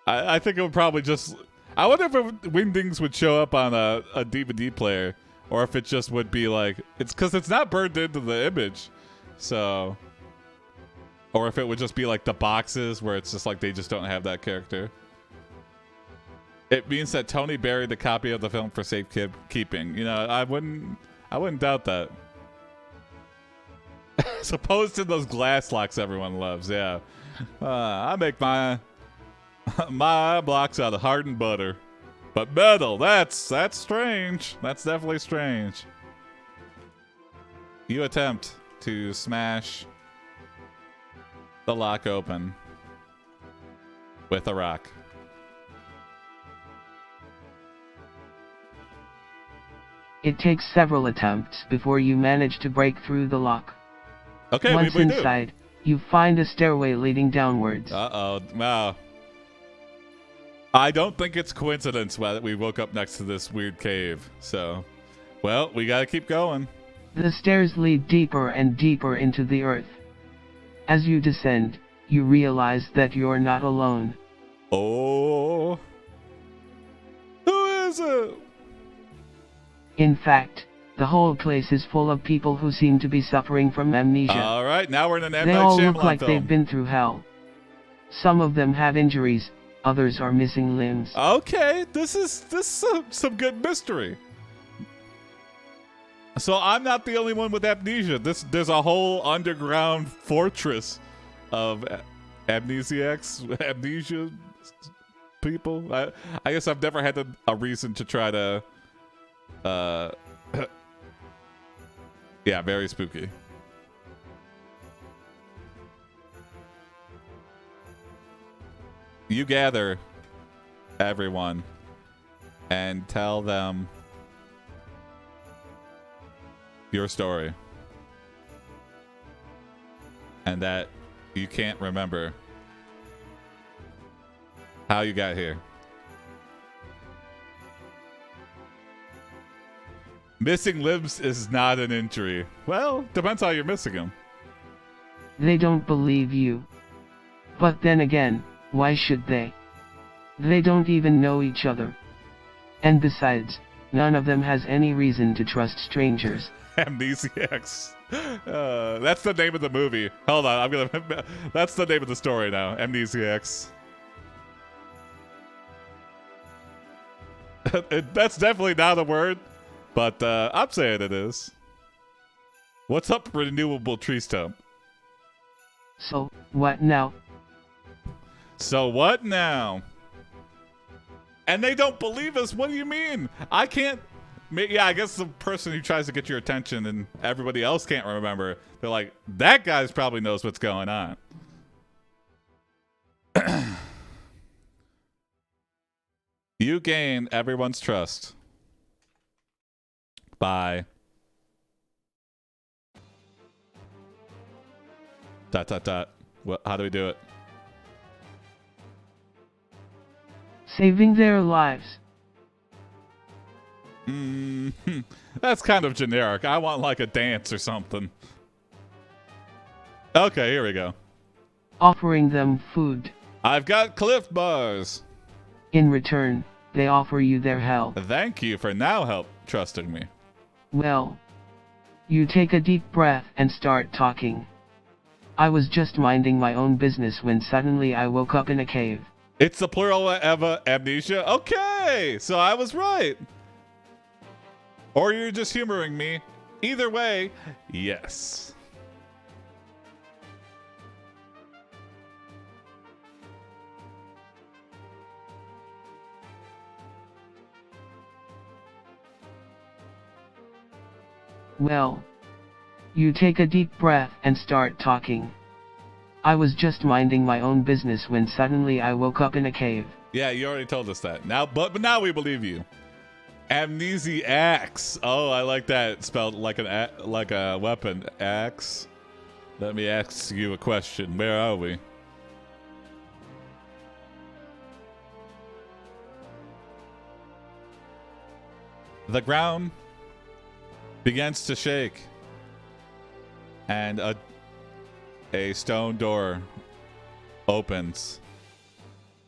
I think it would probably just... I wonder if Windings would show up on a DVD player, or if it just would be like... It's because it's not burned into the image, so... Or if it would just be like the boxes where it's just like they just don't have that character. It means that Tony buried the copy of the film for safekeeping. You know, I wouldn't doubt that. As opposed to those glass locks everyone loves, yeah. I make my blocks out of hardened butter. But metal, that's strange. That's definitely strange. You attempt to smash the lock open with a rock.
It takes several attempts before you manage to break through the lock.
Okay,
Once
we
inside, you find a stairway leading downwards.
Uh-oh. Wow. I don't think it's coincidence that we woke up next to this weird cave. So, well, we gotta keep going.
The stairs lead deeper and deeper into the earth. As you descend, you realize that you're not alone.
Oh. Who is it?
In fact, the whole place is full of people who seem to be suffering from amnesia.
All right, now we're in an M.
They
Night
all
Shyamalan
look like
film.
they've been through hell. Some of them have injuries, others are missing limbs.
Okay, this is some good mystery. So I'm not the only one with amnesia. There's a whole underground fortress of amnesiacs, amnesia people. I guess I've never had a reason to try to. Yeah, very spooky. You gather everyone and tell them your story. And that you can't remember how you got here. Missing limbs is not an injury. Well, depends how you're missing them.
They don't believe you. But then again, why should they? They don't even know each other. And besides, none of them has any reason to trust strangers.
Amnesiacs. That's the name of the movie. Hold on, that's the name of the story now. Amnesiacs. That's definitely not a word. But I'm saying it is. What's up, renewable tree stump?
So, what now?
So what now? And they don't believe us. What do you mean? I can't. Yeah, I guess the person who tries to get your attention and everybody else can't remember. They're like, that guy probably knows what's going on. You gain everyone's trust. By dot dot dot. What? How do we do it?
Saving their lives.
That's kind of generic. I want like a dance or something. Okay, here we go.
Offering them food.
I've got Cliff Bars.
In return, they offer you their help.
Thank you for now trusting me.
Well, you take a deep breath and start talking. I was just minding my own business when suddenly I woke up in a cave.
It's the plural of amnesia? Okay, so I was right. Or you're just humoring me. Either way, yes.
Well, you take a deep breath and start talking. I was just minding my own business when suddenly I woke up in a cave.
Yeah, you already told us that. But now we believe you. Amnesiacs. Oh, I like that. Spelled like a weapon. Axe. Let me ask you a question. Where are we? The ground begins to shake, and a stone door opens.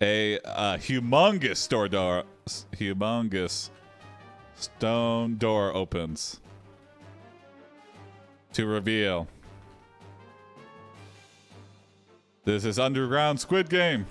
A humongous stone door opens to reveal this is underground Squid Game.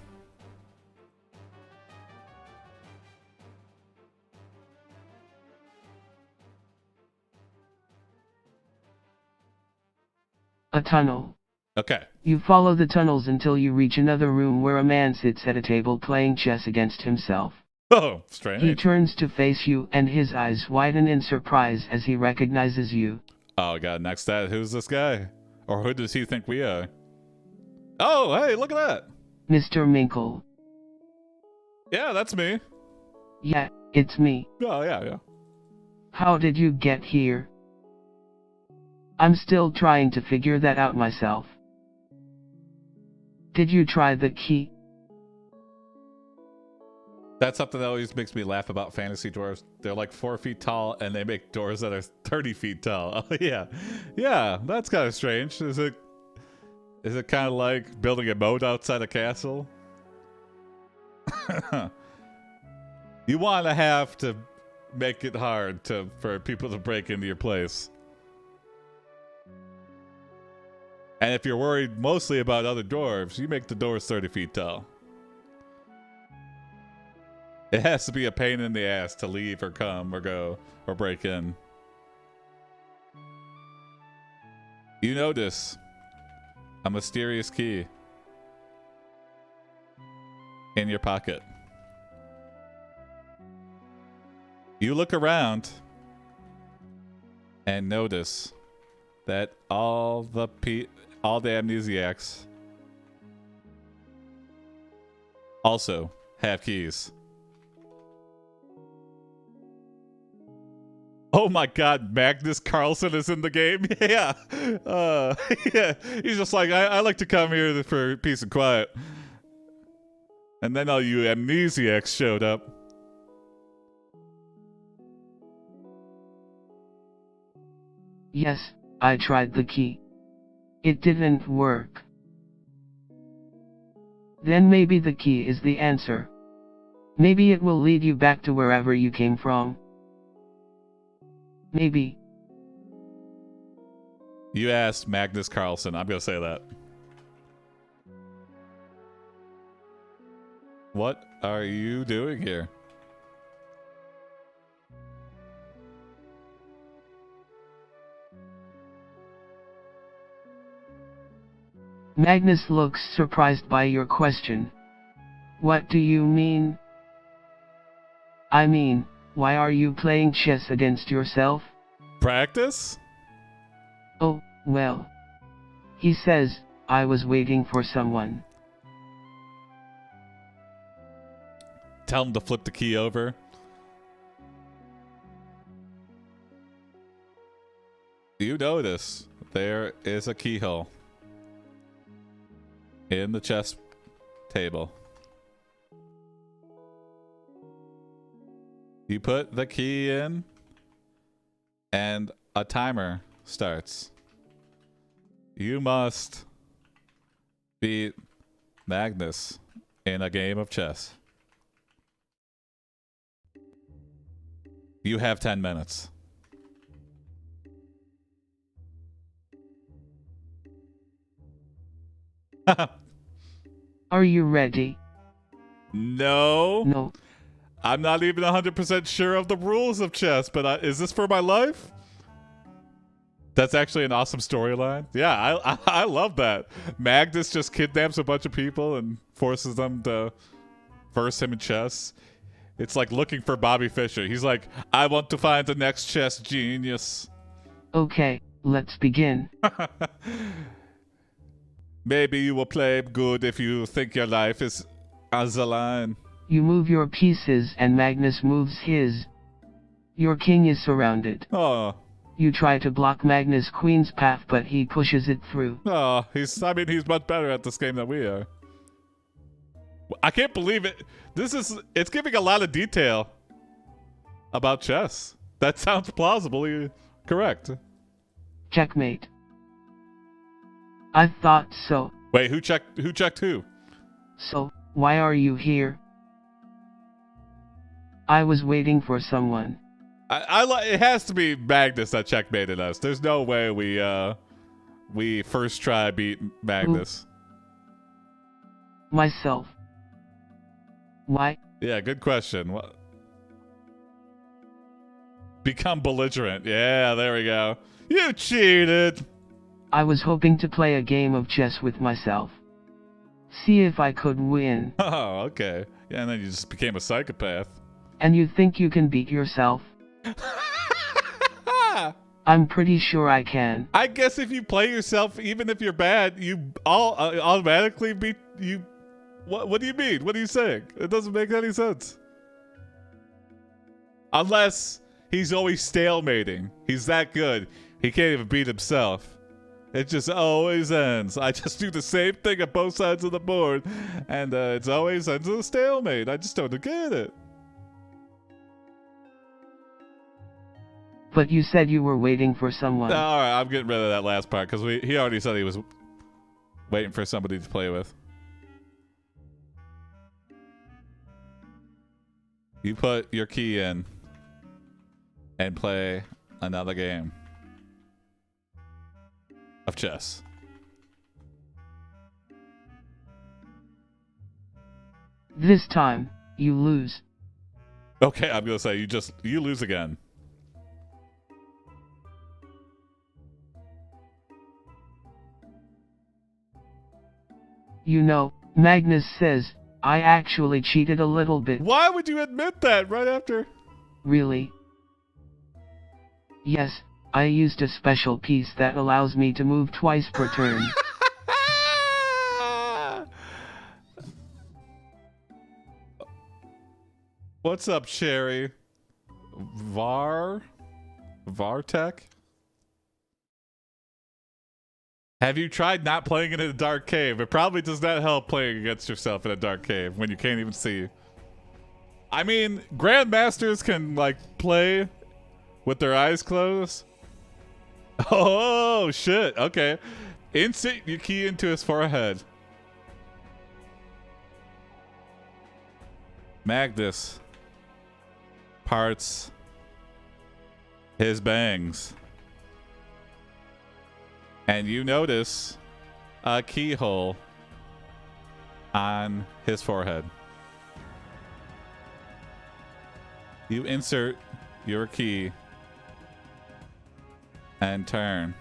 A tunnel.
Okay.
You follow the tunnels until you reach another room where a man sits at a table playing chess against himself.
Oh, strange.
He turns to face you and his eyes widen in surprise as he recognizes you.
Oh god, next that, who's this guy? Or who does he think we are? Oh, hey, look at that.
Mr. Minkle.
Yeah, that's me.
Yeah, it's me.
Oh, yeah.
How did you get here? I'm still trying to figure that out myself. Did you try the key?
That's something that always makes me laugh about fantasy doors. They're like 4 feet tall, and they make doors that are 30 feet tall. Oh, yeah. Yeah, that's kind of strange. Is it kind of like building a moat outside a castle? You want to have to make it hard for people to break into your place. And if you're worried mostly about other dwarves, you make the doors 30 feet tall. It has to be a pain in the ass to leave or come or go or break in. You notice a mysterious key in your pocket. You look around and notice that all the amnesiacs also have keys. Oh my god, Magnus Carlsen is in the game? Yeah. Yeah. He's just like, I like to come here for peace and quiet. And then all you amnesiacs showed up.
Yes, I tried the key. It didn't work. Then maybe the key is the answer. Maybe it will lead you back to wherever you came from. Maybe.
You asked Magnus Carlsen. I'm going to say that. What are you doing here?
Magnus looks surprised by your question. What do you mean? I mean, why are you playing chess against yourself?
Practice?
Oh, well. He says, I was waiting for someone.
Tell him to flip the key over. You notice there is a keyhole in the chess table. You put the key in And a timer starts. You must beat Magnus in a game of chess. You have 10 minutes.
Are you ready?
No.
No.
I'm not even 100% sure of the rules of chess, but is this for my life? That's actually an awesome storyline. Yeah, I love that. Magnus just kidnaps a bunch of people and forces them to verse him in chess. It's like looking for Bobby Fischer. He's like, I want to find the next chess genius.
Okay, let's begin.
Maybe you will play good if you think your life is on the line.
You move your pieces and Magnus moves his. Your king is surrounded.
Oh.
You try to block Magnus' queen's path, but he pushes it through.
Oh, he's much better at this game than we are. I can't believe it. It's giving a lot of detail about chess. That sounds plausibly correct.
Checkmate. I thought so.
Wait, who checked who?
So, why are you here? I was waiting for someone.
It has to be Magnus that checkmated us. There's no way we first try beat Magnus.
Who? Myself. Why?
Yeah, good question. What? Become belligerent. Yeah, there we go. You cheated.
I was hoping to play a game of chess with myself. See if I could win.
Oh, okay. Yeah, and then you just became a psychopath.
And you think you can beat yourself? I'm pretty sure I can.
I guess if you play yourself, even if you're bad, you automatically beat you. What do you mean? What are you saying? It doesn't make any sense. Unless he's always stalemating. He's that good. He can't even beat himself. It just always ends. I just do the same thing at both sides of the board, and it always ends in a stalemate. I just don't get it.
But you said you were waiting for someone.
All right, I'm getting rid of that last part because he already said he was waiting for somebody to play with. You put your key in and play another game of chess.
This time, you lose.
Okay, I'm gonna say you lose again.
You know, Magnus says, I actually cheated a little bit.
Why would you admit that right after?
Really? Yes, I used a special piece that allows me to move twice per turn.
What's up, Sherry? Vartech? Have you tried not playing it in a dark cave? It probably does not help playing against yourself in a dark cave when you can't even see. I mean, grandmasters can, like, play with their eyes closed. Oh, shit. Okay. Insert your key into his forehead. Magnus parts his bangs. And you notice a keyhole on his forehead. You insert your key and turn.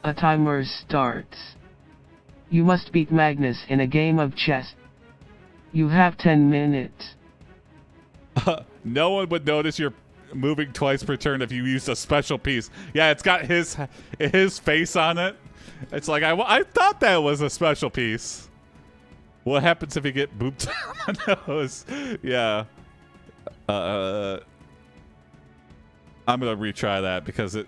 A timer starts. You must beat Magnus in a game of chess. You have 10 minutes.
No one would notice you're moving twice per turn if you used a special piece. Yeah, it's got his face on it. It's like, I thought that was a special piece. What happens if you get booped on the nose? Yeah. I'm going to retry that because it...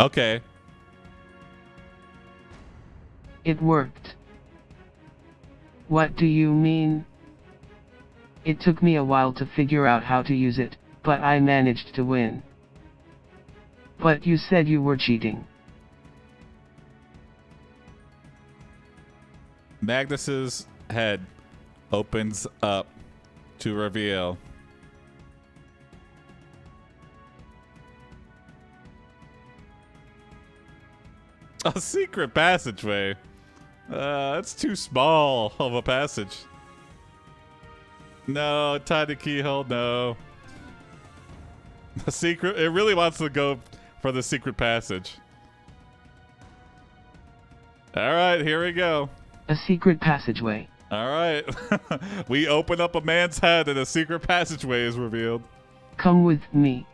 Okay.
It worked. What do you mean? It took me a while to figure out how to use it, but I managed to win. But you said you were cheating.
Magnus's head opens up to reveal a secret passageway. That's too small of a passage. No, tiny keyhole, no. The secret, it really wants to go for the secret passage. All right, here we go.
A secret passageway.
All right. We open up a man's head and a secret passageway is revealed.
Come with me.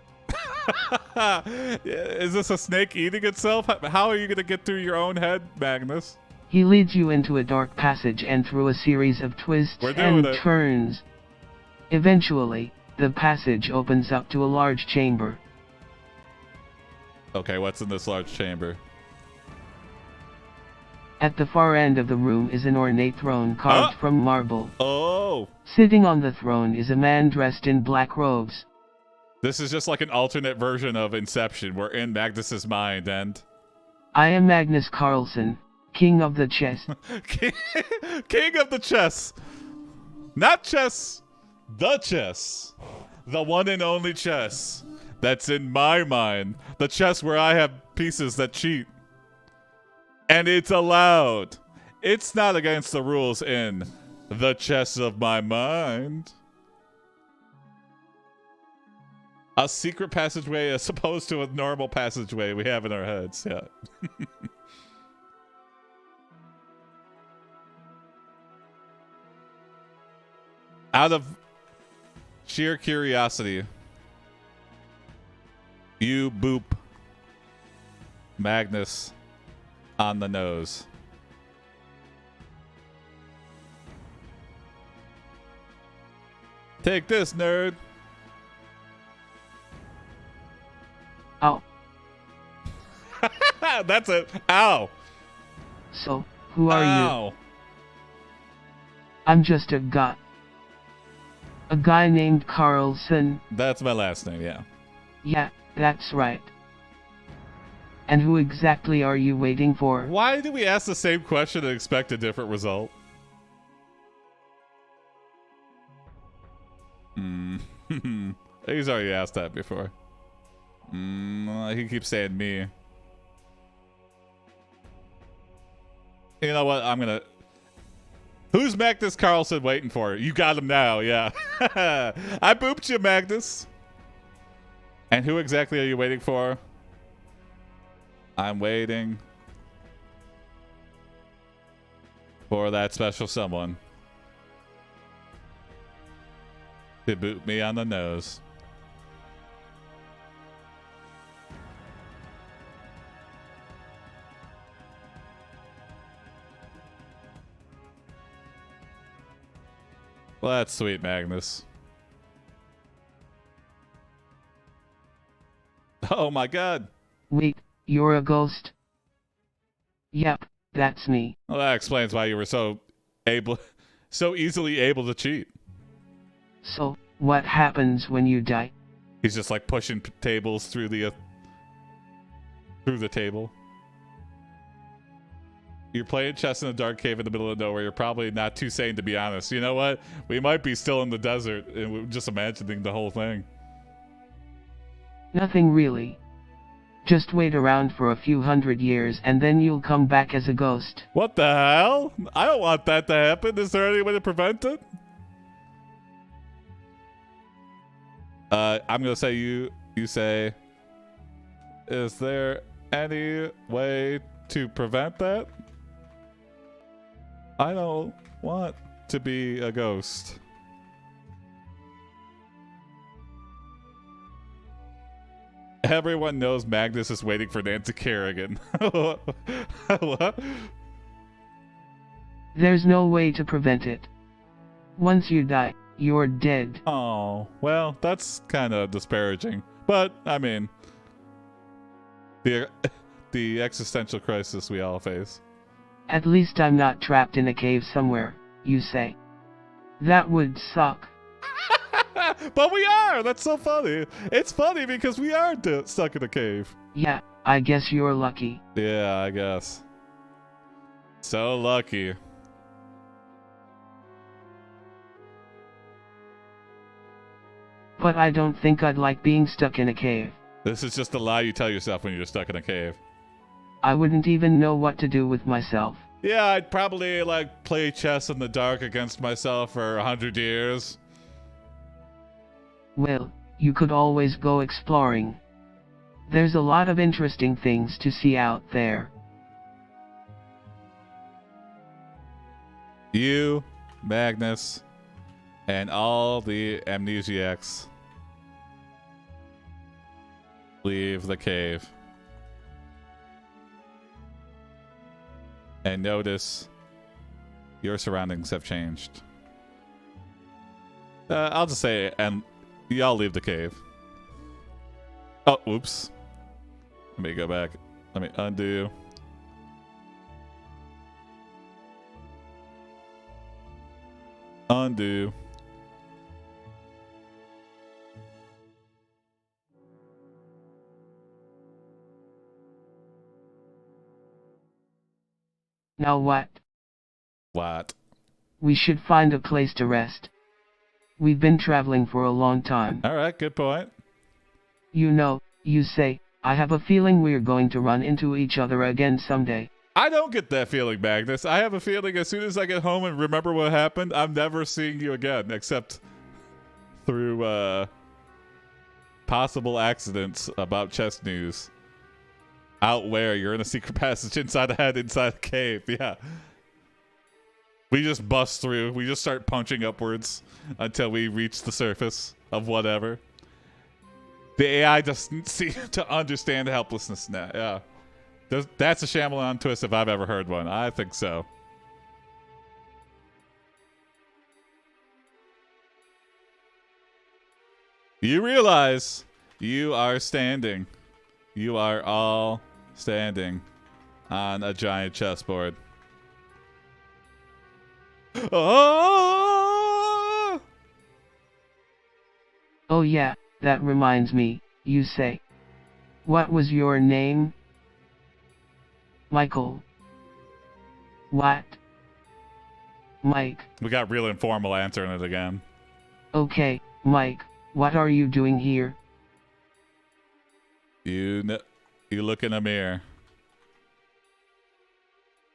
Is this a snake eating itself? How are you going to get through your own head, Magnus?
He leads you into a dark passage and through a series of twists and turns. Eventually, the passage opens up to a large chamber.
Okay, what's in this large chamber?
At the far end of the room is an ornate throne carved from marble.
Oh!
Sitting on the throne is a man dressed in black robes.
This is just like an alternate version of Inception. We're in Magnus's mind and...
I am Magnus Carlsen, king of the chess.
King of the chess! Not chess! The chess! The one and only chess. That's in my mind. The chess where I have pieces that cheat. And it's allowed. It's not against the rules in the chess of my mind. A secret passageway as opposed to a normal passageway we have in our heads. Yeah. Out of sheer curiosity, you boop Magnus on the nose. Take this, nerd.
Ow.
That's it. Ow.
So, who are you? I'm just a guy. A guy named Carlsen.
That's my last name, yeah.
Yeah, that's right. And who exactly are you waiting for?
Why do we ask the same question and expect a different result? He's already asked that before. He keeps saying me. You know what? I'm gonna... Who's Magnus Carlsen waiting for? You got him now, yeah. I booped you, Magnus. And who exactly are you waiting for? I'm waiting for that special someone to boot me on the nose. Well, that's sweet, Magnus. Oh my god.
Wait, you're a ghost? Yep, that's me.
Well, that explains why you were so easily able to cheat.
So, what happens when you die?
He's just like pushing tables through the table. You're playing chess in a dark cave in the middle of nowhere. You're probably not too sane, to be honest. You know what? We might be still in the desert, and we're just imagining the whole thing.
Nothing really. Just wait around for a few hundred years, and then you'll come back as a ghost.
What the hell? I don't want that to happen. Is there any way to prevent it? I'm gonna say you say, is there any way to prevent that? I don't want to be a ghost. Everyone knows Magnus is waiting for Nancy Kerrigan. What?
There's no way to prevent it. Once you die, you're dead.
Oh, well, that's kind of disparaging. But, I mean, The the existential crisis we all face.
At least I'm not trapped in a cave somewhere, you say. That would suck.
But we are! That's so funny. It's funny because we are stuck in a cave.
Yeah, I guess you're lucky.
Yeah, I guess. So lucky.
But I don't think I'd like being stuck in a cave.
This is just a lie you tell yourself when you're stuck in a cave.
I wouldn't even know what to do with myself.
Yeah, I'd probably, like, play chess in the dark against myself for 100 years.
Well, you could always go exploring. There's a lot of interesting things to see out there.
You, Magnus, and all the Amnesiacs leave the cave. And notice your surroundings have changed. I'll just say, and y'all leave the cave. Oh, oops. Let me go back. Let me undo. Undo.
Now what?
What?
We should find a place to rest. We've been traveling for a long time.
All right, good point.
You know, you say, I have a feeling we're going to run into each other again someday.
I don't get that feeling, Magnus. I have a feeling as soon as I get home and remember what happened, I'm never seeing you again, except through possible accidents about chess news. Out where you're in a secret passage inside a head, inside a cave. Yeah. We just bust through. We just start punching upwards until we reach the surface of whatever. The AI doesn't seem to understand helplessness now. Yeah. That's a Shyamalan twist if I've ever heard one. I think so. You realize you are standing. You are all standing on a giant chessboard. Oh!
Oh yeah, that reminds me, you say. What was your name? Michael. What? Mike.
We got real informal answering it again.
Okay, Mike, what are you doing here?
You look in a mirror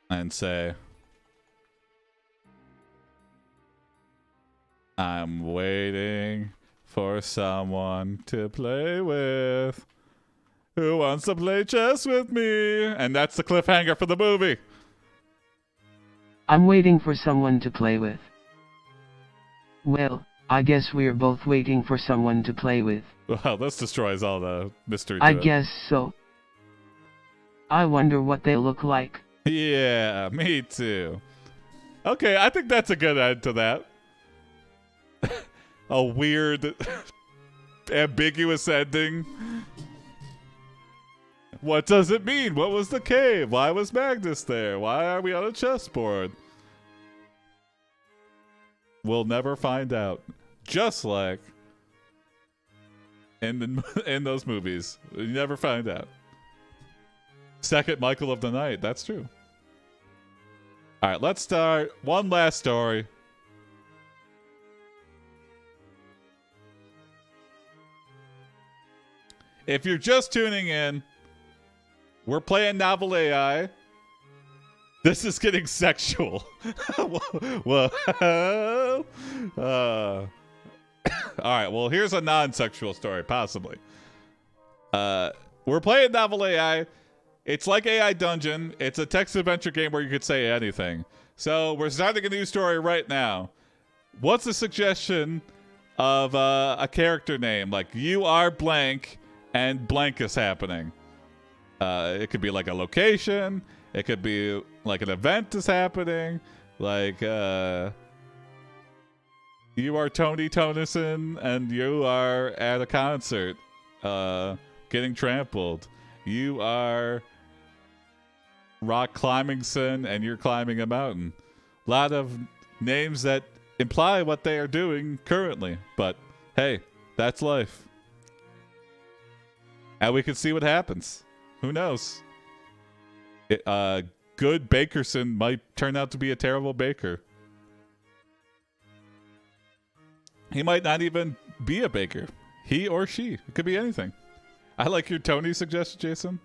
and say, I'm waiting for someone to play with. Who wants to play chess with me? And that's the cliffhanger for the movie.
I'm waiting for someone to play with. Well, I guess we're both waiting for someone to play with.
Well, this destroys all the mystery.
I guess so. I wonder what they look like.
Yeah, me too. Okay, I think that's a good end to that. A weird, ambiguous ending. What does it mean? What was the cave? Why was Magnus there? Why are we on a chessboard? We'll never find out. Just like in those movies. You never find out. Second Michael of the night. That's true. All right, let's start. One last story. If you're just tuning in, we're playing NovelAI. This is getting sexual. Whoa. All right, well, here's a non-sexual story, possibly. We're playing NovelAI. It's like AI Dungeon. It's a text adventure game where you could say anything. So we're starting a new story right now. What's a suggestion of a character name? Like, you are blank, and blank is happening. It could be like a location. It could be like an event is happening. Like, you are Tony Tonison, and you are at a concert, getting trampled. You are rock climbing son, and you're climbing a mountain. A lot of names that imply what they are doing currently, but hey, that's life. And we can see what happens. Who knows? Good Bakerson might turn out to be a terrible baker. He might not even be a baker. He or she. It could be anything. I like your Tony suggestion, Jason.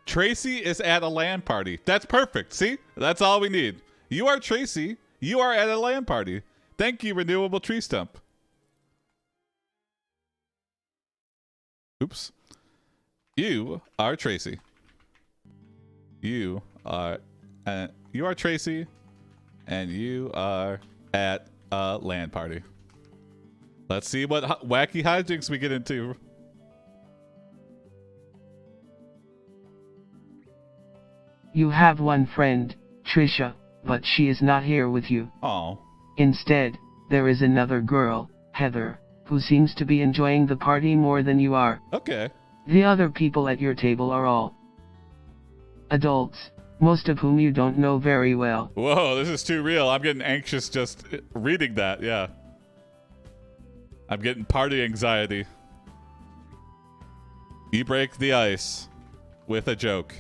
Tracy is at a LAN party. That's perfect. See? That's all we need. You are Tracy. You are at a LAN party. Thank you, Renewable Tree Stump. Oops. You are Tracy. You are Tracy, and you are at a LAN party. Let's see what wacky hijinks we get into.
You have one friend, Trisha, but she is not here with you.
Oh.
Instead, there is another girl, Heather, who seems to be enjoying the party more than you are.
Okay.
The other people at your table are all adults, most of whom you don't know very well.
Whoa, this is too real. I'm getting anxious just reading that, yeah. I'm getting party anxiety. You break the ice with a joke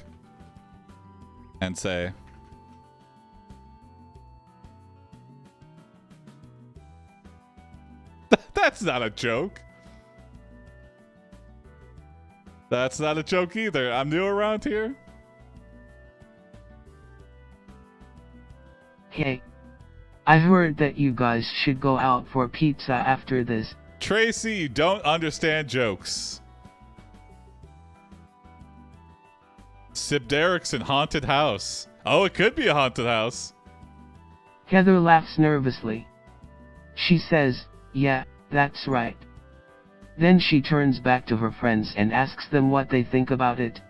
and say, that's not a joke. That's not a joke either. I'm new around here.
Hey, I heard that you guys should go out for pizza after this.
Tracy, you don't understand jokes. Sib Derrickson haunted house. Oh, it could be a haunted house.
Heather laughs nervously. She says, yeah, that's right. Then she turns back to her friends and asks them what they think about it.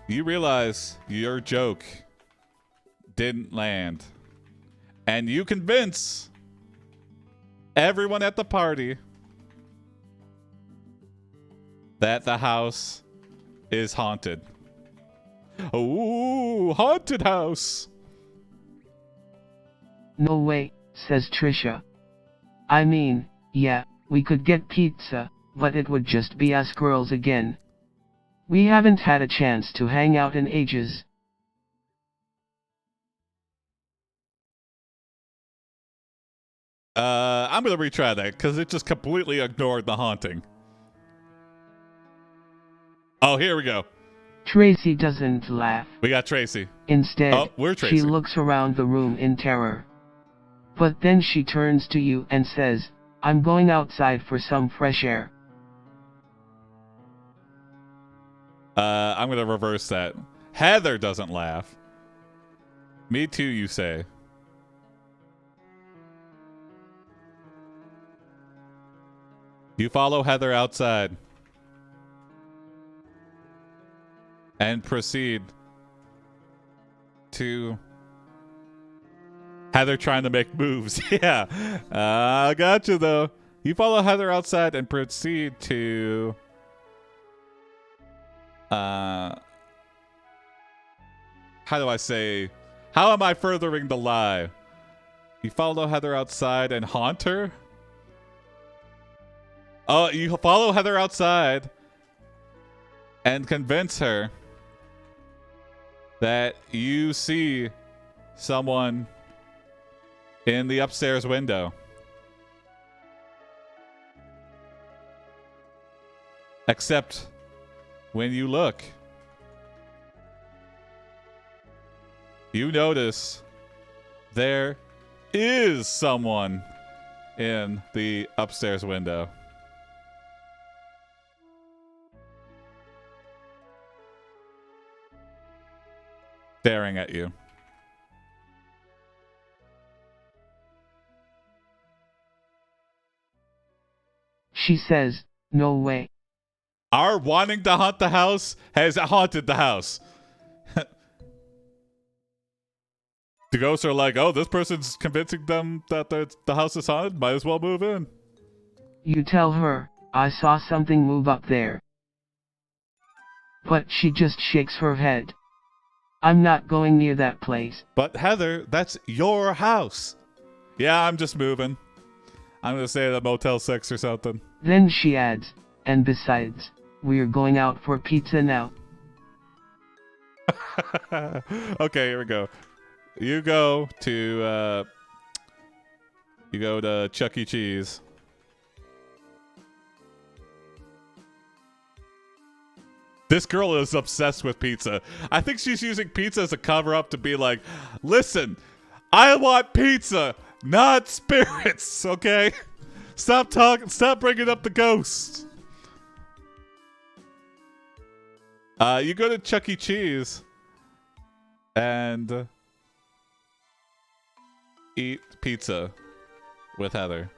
You realize your joke didn't land. And you convince everyone at the party that the house is haunted. Oh, haunted house.
No way, says Trisha. I mean, yeah, we could get pizza, but it would just be us girls again. We haven't had a chance to hang out in ages.
I'm gonna retry that because it just completely ignored the haunting. Oh, here we go.
Tracy doesn't laugh.
We got Tracy.
Instead,
we're Tracy.
She looks around the room in terror. But then she turns to you and says, I'm going outside for some fresh air.
I'm gonna reverse that. Heather doesn't laugh. Me too, you say. You follow Heather outside and proceed to Heather trying to make moves. Yeah, I got you though. You follow Heather outside and proceed to how do I say, how am I furthering the lie? You follow Heather outside and haunt her? Oh, you follow Heather outside and convince her that you see someone in the upstairs window. Except when you look, you notice there is someone in the upstairs window. Staring at you.
She says, no way.
Our wanting to haunt the house has haunted the house. The ghosts are like, oh, this person's convincing them that the house is haunted. Might as well move in.
You tell her, I saw something move up there. But she just shakes her head. I'm not going near that place.
But Heather, that's your house. Yeah, I'm just moving. I'm gonna stay at a Motel 6 or something.
Then she adds, and besides, we're going out for pizza now.
Okay, here we go. You go to Chuck E. Cheese. This girl is obsessed with pizza. I think she's using pizza as a cover-up to be like, listen, I want pizza, not spirits, okay? Stop bringing up the ghosts. You go to Chuck E. Cheese and eat pizza with Heather.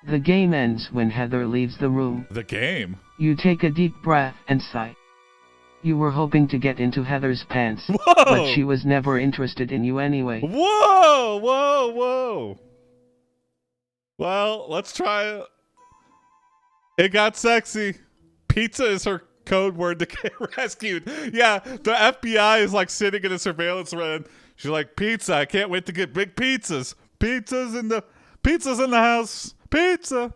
The game ends when Heather leaves the room.
The game?
You take a deep breath and sigh. You were hoping to get into Heather's pants,
Whoa!
but she was never interested in you anyway.
Whoa, whoa, whoa. Well, let's try it. It got sexy. Pizza is her code word to get rescued. Yeah, the FBI is like sitting in a surveillance room. She's like, pizza, I can't wait to get big pizzas. Pizza's in the house. Pizza.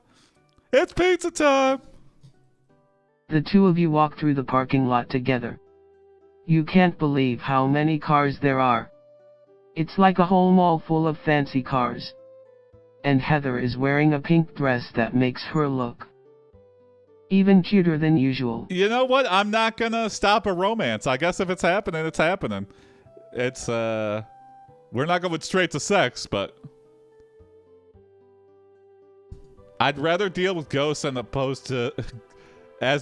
It's pizza time.
The two of you walk through the parking lot together. You can't believe how many cars there are. It's like a whole mall full of fancy cars. And Heather is wearing a pink dress that makes her look even cuter than usual.
You know what? I'm not gonna stop a romance. I guess if it's happening, it's happening. It's we're not going straight to sex, but I'd rather deal with ghosts as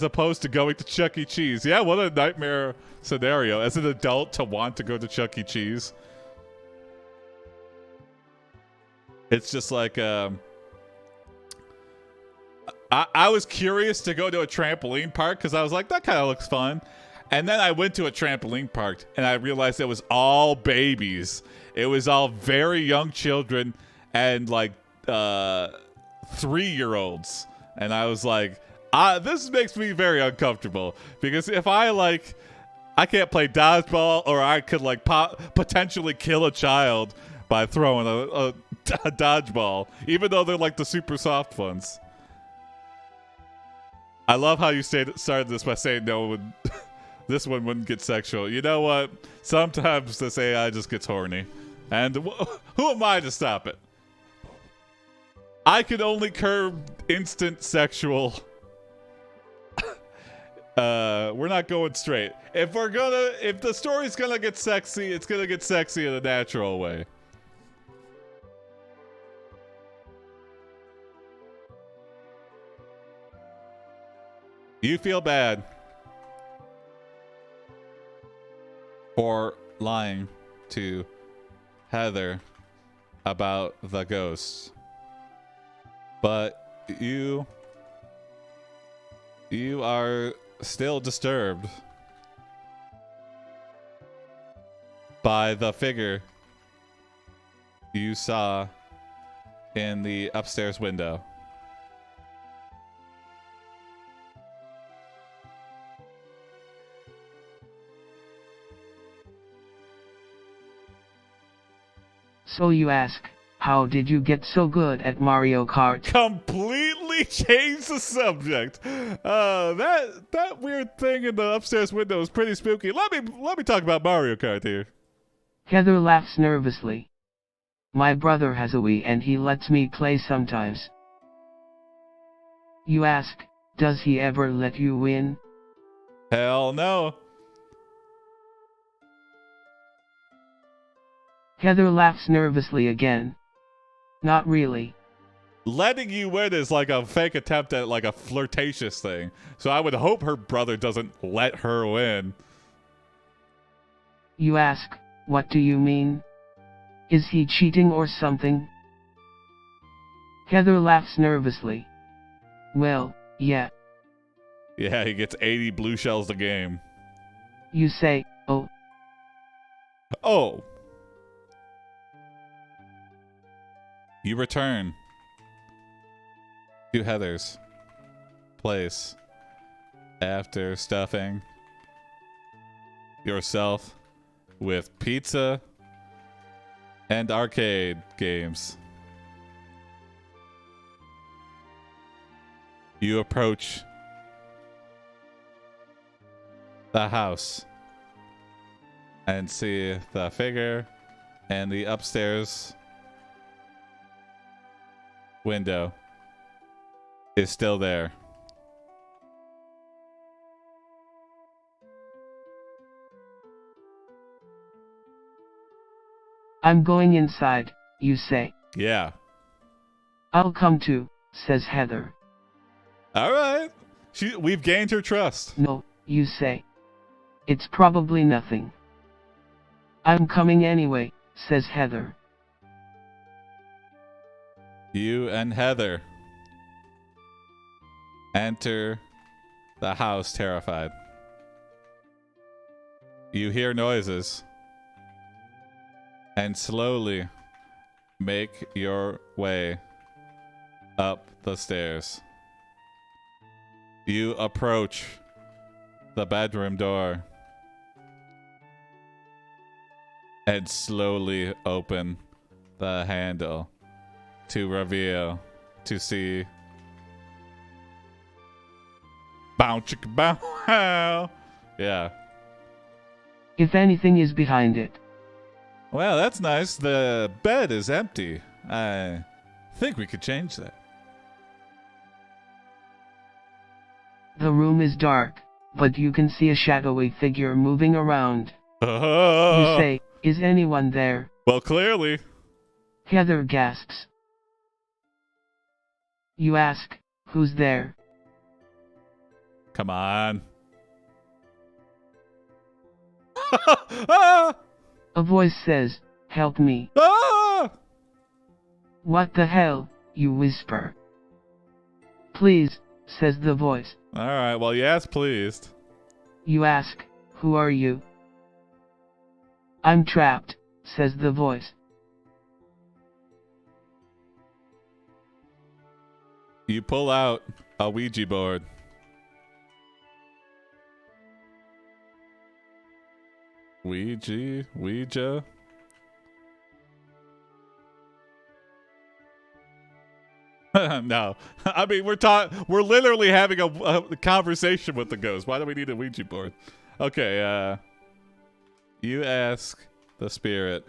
opposed to going to Chuck E. Cheese. Yeah, what a nightmare scenario as an adult to want to go to Chuck E. Cheese. It's just like I was curious to go to a trampoline park because I was like, that kind of looks fun. And then I went to a trampoline park and I realized it was all babies. It was all very young children and like 3-year-olds. And I was like, this makes me very uncomfortable because if I can't play dodgeball, or I could like potentially kill a child by throwing a dodgeball, even though they're like the super soft ones. I love how you started this by saying no, this one wouldn't get sexual. You know what? Sometimes this AI just gets horny. And who am I to stop it? I can only curb instant sexual. We're not going straight. If the story's gonna get sexy, it's gonna get sexy in a natural way. You feel bad for lying to Heather about the ghosts, but you are still disturbed by the figure you saw in the upstairs window.
So you ask, how did you get so good at Mario Kart?
Completely change the subject. That weird thing in the upstairs window is pretty spooky. Let me talk about Mario Kart here.
Heather laughs nervously. My brother has a Wii and he lets me play sometimes. You ask, does he ever let you win?
Hell no.
Heather laughs nervously again. Not really.
Letting you win is like a fake attempt at like a flirtatious thing. So I would hope her brother doesn't let her win.
You ask, what do you mean? Is he cheating or something? Heather laughs nervously. Well, yeah.
Yeah, he gets 80 blue shells a game.
You say, oh.
Oh. You return to Heather's place after stuffing yourself with pizza and arcade games. You approach the house and see the figure and the upstairs window is still there.
I'm going inside, you say.
Yeah.
I'll come too, says Heather.
All right. We've gained her trust.
No, you say. It's probably nothing. I'm coming anyway, says Heather.
You and Heather enter the house terrified. You hear noises and slowly make your way up the stairs. You approach the bedroom door and slowly open the handle to reveal, to see. Bow chicka bow wow. Yeah.
If anything is behind it.
Well, that's nice. The bed is empty. I think we could change that.
The room is dark, but you can see a shadowy figure moving around. You say, is anyone there?
Well, clearly.
Heather gasps. You ask, who's there?
Come on. Ah!
A voice says, help me.
Ah!
What the hell, you whisper. Please, says the voice.
All right, well, yes, pleased.
You ask, who are you? I'm trapped, says the voice.
You pull out a Ouija board. Ouija? No. I mean, we're literally having a conversation with the ghost. Why do we need a Ouija board? Okay, you ask the spirit,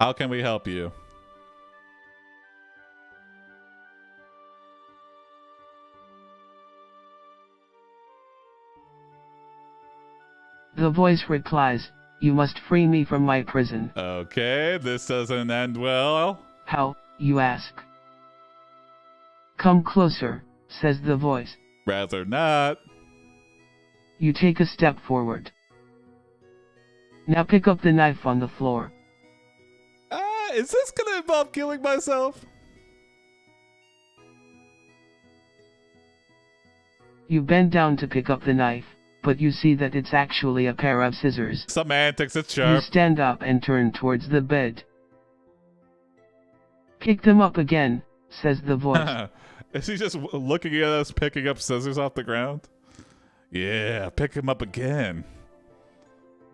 how can we help you?
The voice replies, you must free me from my prison.
Okay, this doesn't end well.
How, you ask? Come closer, says the voice.
Rather not.
You take a step forward. Now pick up the knife on the floor.
Is this gonna involve killing myself?
You bend down to pick up the knife, but you see that it's actually a pair of scissors.
Semantics, it's
You
sharp.
stand up and turn towards the bed. Pick them up again, says the voice.
Is he just looking at us picking up scissors off the ground? Yeah, pick him up again.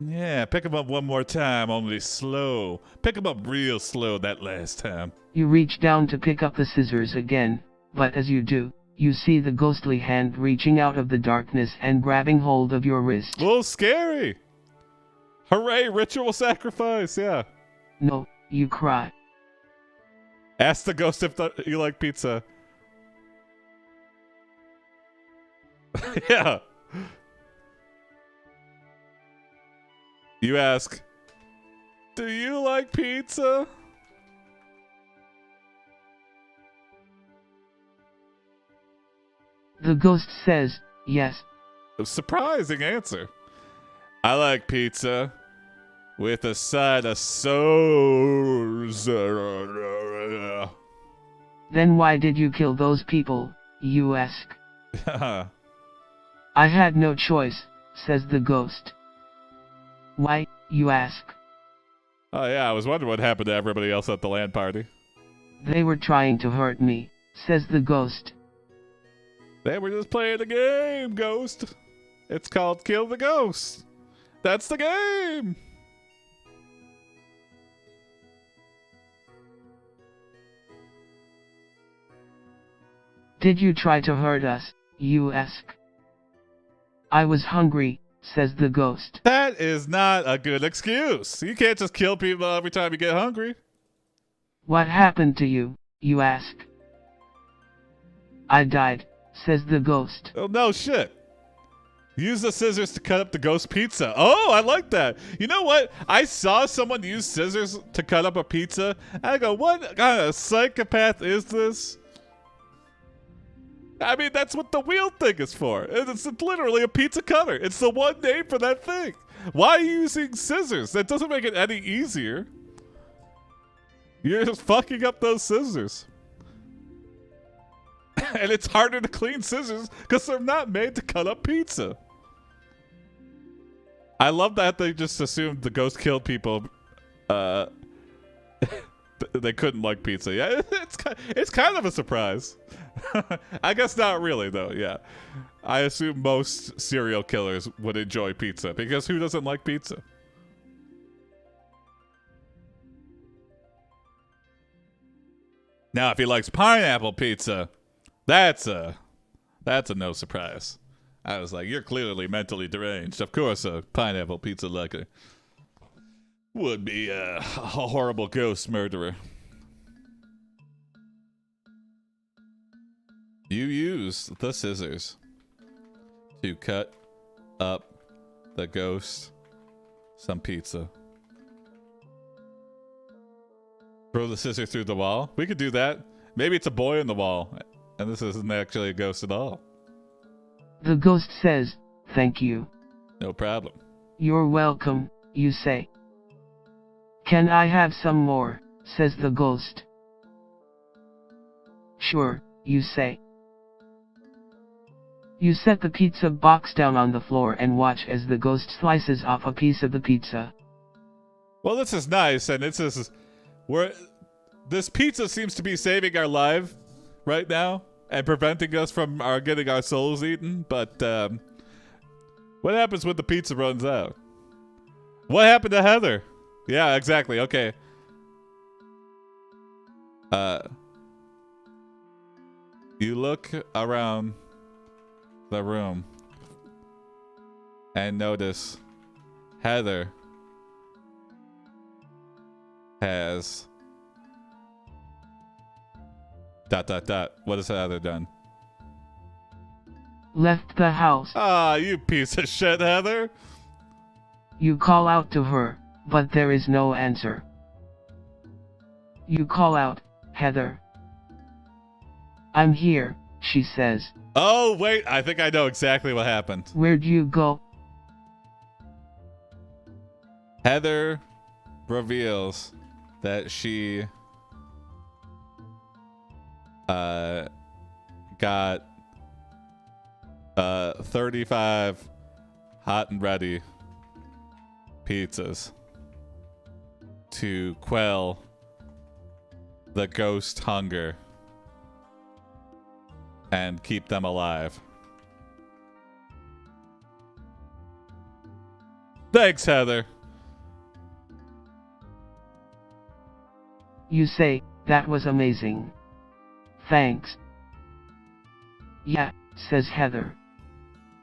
Yeah, pick him up one more time, only slow. Pick him up real slow that last time.
You reach down to pick up the scissors again, but as you do, you see the ghostly hand reaching out of the darkness and grabbing hold of your wrist.
A little scary. Hooray, ritual sacrifice, yeah.
No, you cry.
Ask the ghost if you like pizza. Yeah. You ask, do you like pizza?
The ghost says, yes.
A surprising answer. I like pizza with a side of sauce.
Then why did you kill those people, you ask? I had no choice, says the ghost. Why, you ask?
Oh yeah, I was wondering what happened to everybody else at the LAN party.
They were trying to hurt me, says the ghost.
They were just playing a game, Ghost. It's called Kill the Ghost. That's the game.
Did you try to hurt us, you ask? I was hungry, says the ghost.
That is not a good excuse. You can't just kill people every time you get hungry.
What happened to you, you ask? I died, says the ghost.
Oh, no shit. Use the scissors to cut up the ghost pizza. Oh, I like that. You know what? I saw someone use scissors to cut up a pizza. And I go, what kind of psychopath is this? I mean, that's what the wheel thing is for. It's literally a pizza cutter. It's the one name for that thing. Why are you using scissors? That doesn't make it any easier. You're just fucking up those scissors. And it's harder to clean scissors because they're not made to cut up pizza. I love that they just assumed the ghost killed people. They couldn't like pizza. Yeah, it's kind of a surprise. I guess not really, though. Yeah. I assume most serial killers would enjoy pizza because who doesn't like pizza? Now, if he likes pineapple pizza, that's a no surprise. I was like, you're clearly mentally deranged. Of course, a pineapple pizza liker would be a horrible ghost murderer. You use the scissors to cut up the ghost some pizza. Throw the scissors through the wall. We could do that. Maybe it's a boy in the wall, and this isn't actually a ghost at all.
The ghost says, thank you.
No problem.
You're welcome, you say. Can I have some more, says the ghost. Sure, you say. You set the pizza box down on the floor and watch as the ghost slices off a piece of the pizza.
Well, this is nice, and this pizza seems to be saving our life right now and preventing us from getting our souls eaten. But what happens when the pizza runs out? What happened to Heather? Yeah, exactly. Okay. You look around the room and notice Heather has ... What has Heather done?
Left the house.
Ah, you piece of shit, Heather.
You call out to her, but there is no answer. You call out, Heather. I'm here, she says.
Oh, wait, I think I know exactly what happened.
Where'd you go?
Heather reveals that she got 35 hot and ready pizzas to quell the ghost hunger and keep them alive. Thanks, Heather.
You say, that was amazing. Thanks. Yeah, says Heather.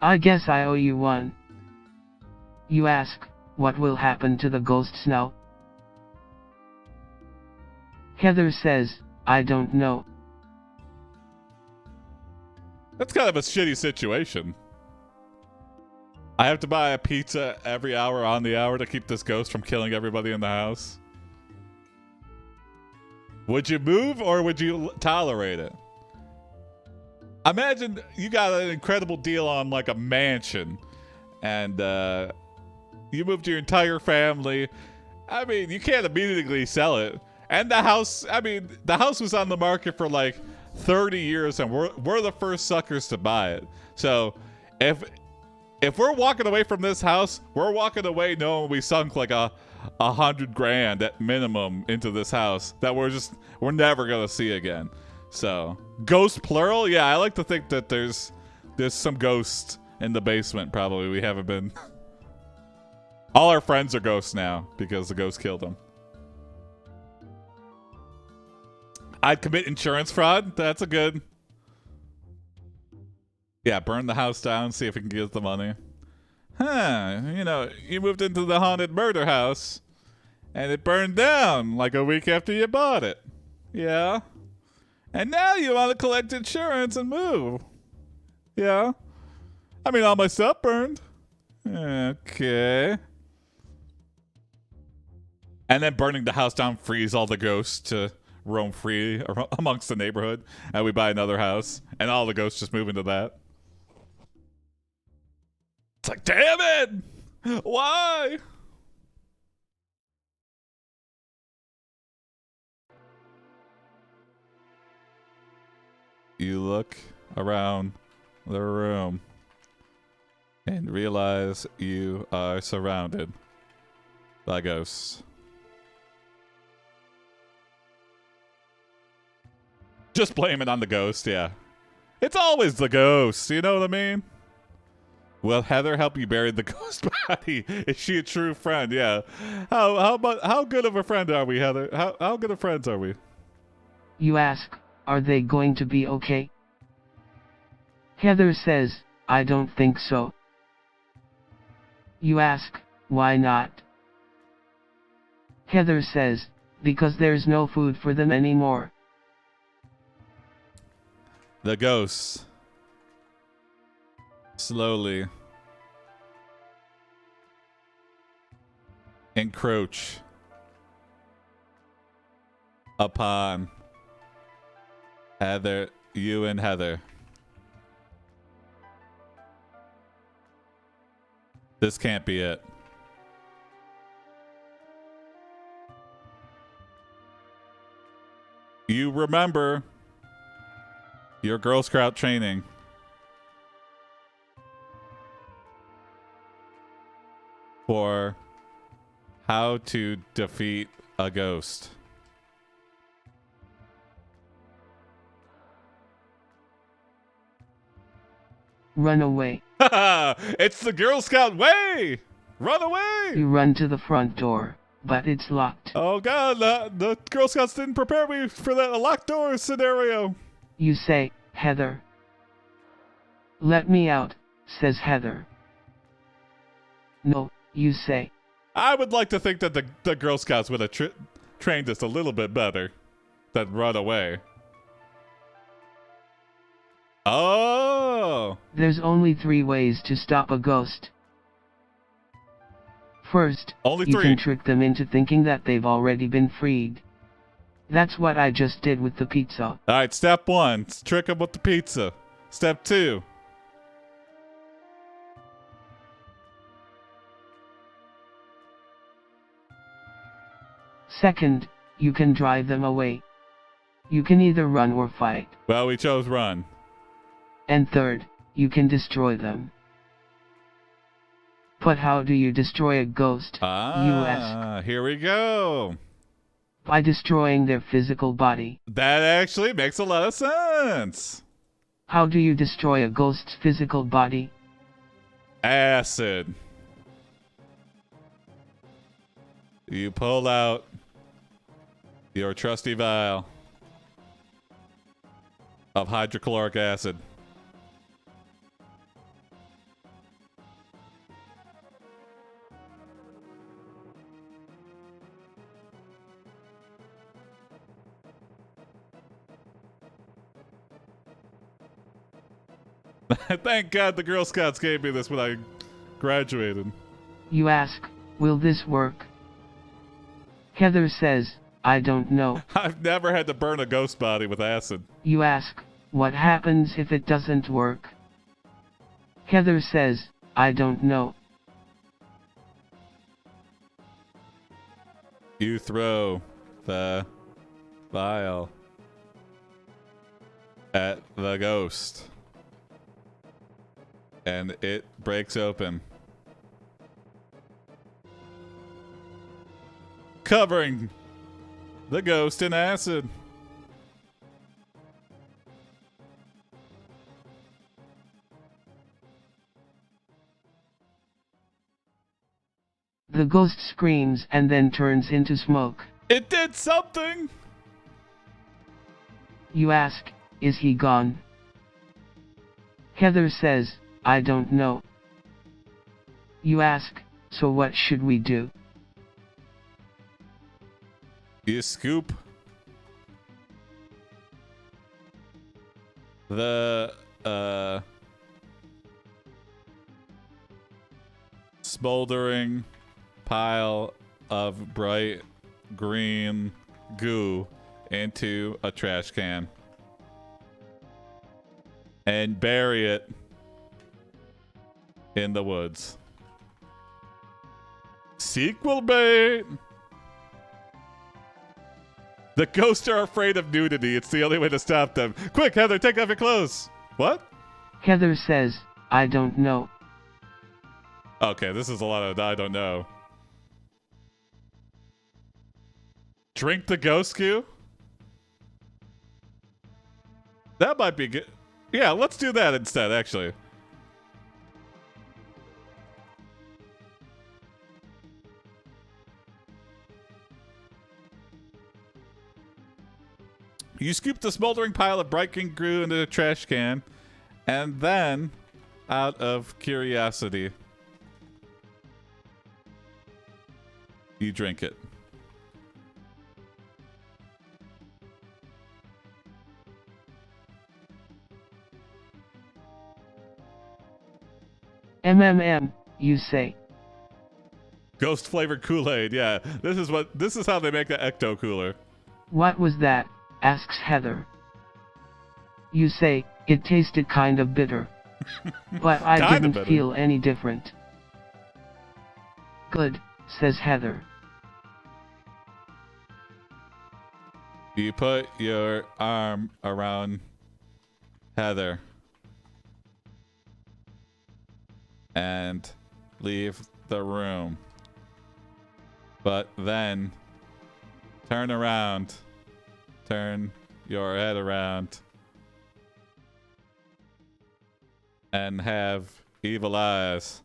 I guess I owe you one. You ask, what will happen to the ghosts now? Heather says, I don't know.
That's kind of a shitty situation. I have to buy a pizza every hour on the hour to keep this ghost from killing everybody in the house. Would you move or would you tolerate it? Imagine you got an incredible deal on like a mansion and you moved your entire family. I mean, you can't immediately sell it. And the house, I mean, the house was on the market for like 30 years and we're the first suckers to buy it. So if we're walking away from this house, we're walking away knowing we sunk like 100 grand at minimum into this house that we're never gonna see again. So ghost plural, yeah, I like to think that there's some ghosts in the basement. Probably we haven't been. All our friends are ghosts now because the ghost killed them. I'd commit insurance fraud. That's a good. Yeah, burn the house down, see if we can get the money. Huh, you know, you moved into the haunted murder house and it burned down like a week after you bought it. Yeah. And now you want to collect insurance and move. Yeah. I mean, all my stuff burned. Okay. And then burning the house down frees all the ghosts to roam free amongst the neighborhood. And we buy another house. And all the ghosts just move into that. It's like, damn it! Why? You look around the room and realize you are surrounded by ghosts. Just blame it on the ghost, yeah. It's always the ghost, you know what I mean? Will Heather help you bury the ghost body? Is she a true friend? Yeah. How good of a friend are we, Heather? How good of friends are we?
You ask, are they going to be okay? Heather says, I don't think so. You ask, why not? Heather says, because there's no food for them anymore.
The ghosts slowly encroach upon Heather, you and Heather. This can't be it. You remember your Girl Scout training. For how to defeat a ghost.
Run away.
It's the Girl Scout way! Run away!
You run to the front door, but it's locked.
Oh god, the Girl Scouts didn't prepare me for that locked door scenario.
You say, Heather. Let me out, says Heather. No, you say.
I would like to think that the Girl Scouts would have trained us a little bit better than run away. Oh!
There's only 3 ways to stop a ghost. First,
only
you
3.
can trick them into thinking that they've already been freed. That's what I just did with the pizza.
Alright, step 1, trick them with the pizza. Step 2.
Second, you can drive them away. You can either run or fight.
Well, we chose run.
And third, you can destroy them. But how do you destroy a ghost, you ask?
Here we go.
By destroying their physical body.
That actually makes a lot of sense.
How do you destroy a ghost's physical body?
Acid. You pull out your trusty vial of hydrochloric acid. Thank God the Girl Scouts gave me this when I graduated.
You ask, will this work? Heather says, I don't know.
I've never had to burn a ghost body with acid.
You ask, what happens if it doesn't work? Heather says, I don't know.
You throw the vial at the ghost. And it breaks open. covering the ghost in acid.
The ghost screams and then turns into smoke.
It did something!
You ask, is he gone? Heather says, I don't know. You ask, so what should we do?
You scoop the smoldering pile of bright green goo into a trash can and bury it in the woods. Sequel bait! The ghosts are afraid of nudity. It's the only way to stop them. Quick, Heather, take off your clothes. What?
Heather says, I don't know.
Okay, this is a lot of I don't know. Drink the ghost goo? That might be good. Yeah, let's do that instead, actually. You scoop the smoldering pile of bright green goo into the trash can, and then, out of curiosity, you drink it.
You say.
Ghost flavored Kool-Aid, yeah. This is how they make the Ecto Cooler.
What was that? Asks Heather. You say, it tasted kind of bitter. But I didn't feel any different. Good, says Heather.
You put your arm around Heather and leave the room. But then turn around. Turn your head around and have evil eyes,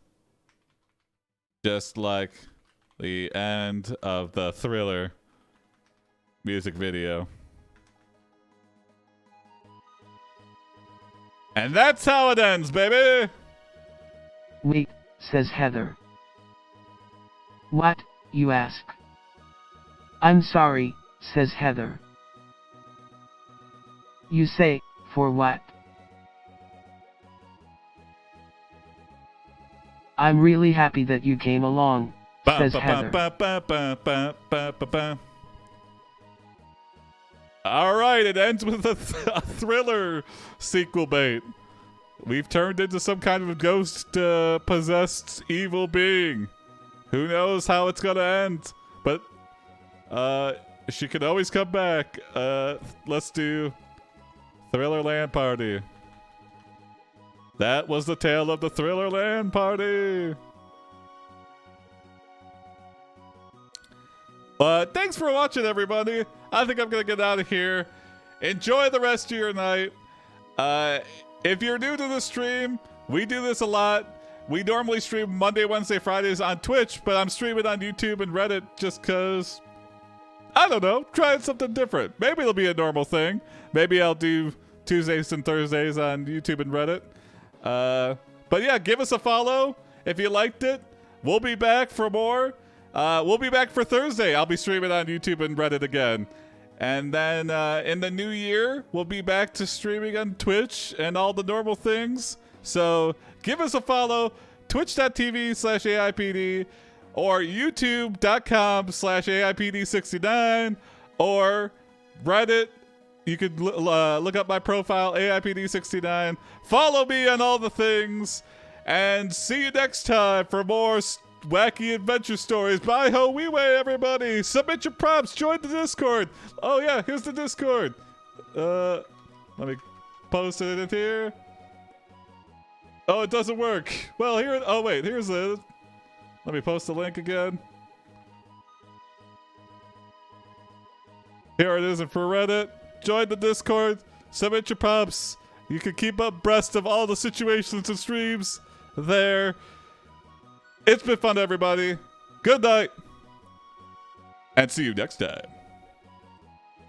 just like the end of the Thriller music video. And that's how it ends, baby!
Wait, says Heather. What, you ask? I'm sorry, says Heather. You say, for what? I'm really happy that you came along, says Heather.
Alright, it ends with a Thriller sequel bait. We've turned into some kind of ghost possessed evil being. Who knows how it's gonna end? But she can always come back. Let's do Thriller Land Party. That was the tale of the Thriller Land Party. But thanks for watching, everybody. I think I'm gonna get out of here. Enjoy the rest of your night. If you're new to the stream, we do this a lot. We normally stream Monday, Wednesday, Fridays on Twitch, but I'm streaming on YouTube and Reddit just because, I don't know, trying something different. Maybe it'll be a normal thing. Maybe I'll do Tuesdays and Thursdays on YouTube and Reddit. But yeah, give us a follow if you liked it. We'll be back for more. We'll be back for Thursday. I'll be streaming on YouTube and Reddit again. And then in the new year, we'll be back to streaming on Twitch and all the normal things. So give us a follow, twitch.tv/AiPD or youtube.com/AiPD69 or Reddit. You could look up my profile, AiPD69. Follow me on all the things. And see you next time for more wacky adventure stories. Bye ho, wee way, everybody. Submit your prompts. Join the Discord. Oh yeah, here's the Discord. Let me post it in here. Oh, it doesn't work. Well, here. Oh wait, here's it. Let me post the link again. Here it is. And for Reddit, join the Discord, submit your prompts. You can keep abreast of all the situations and streams there. It's been fun, everybody. Good night. And see you next time.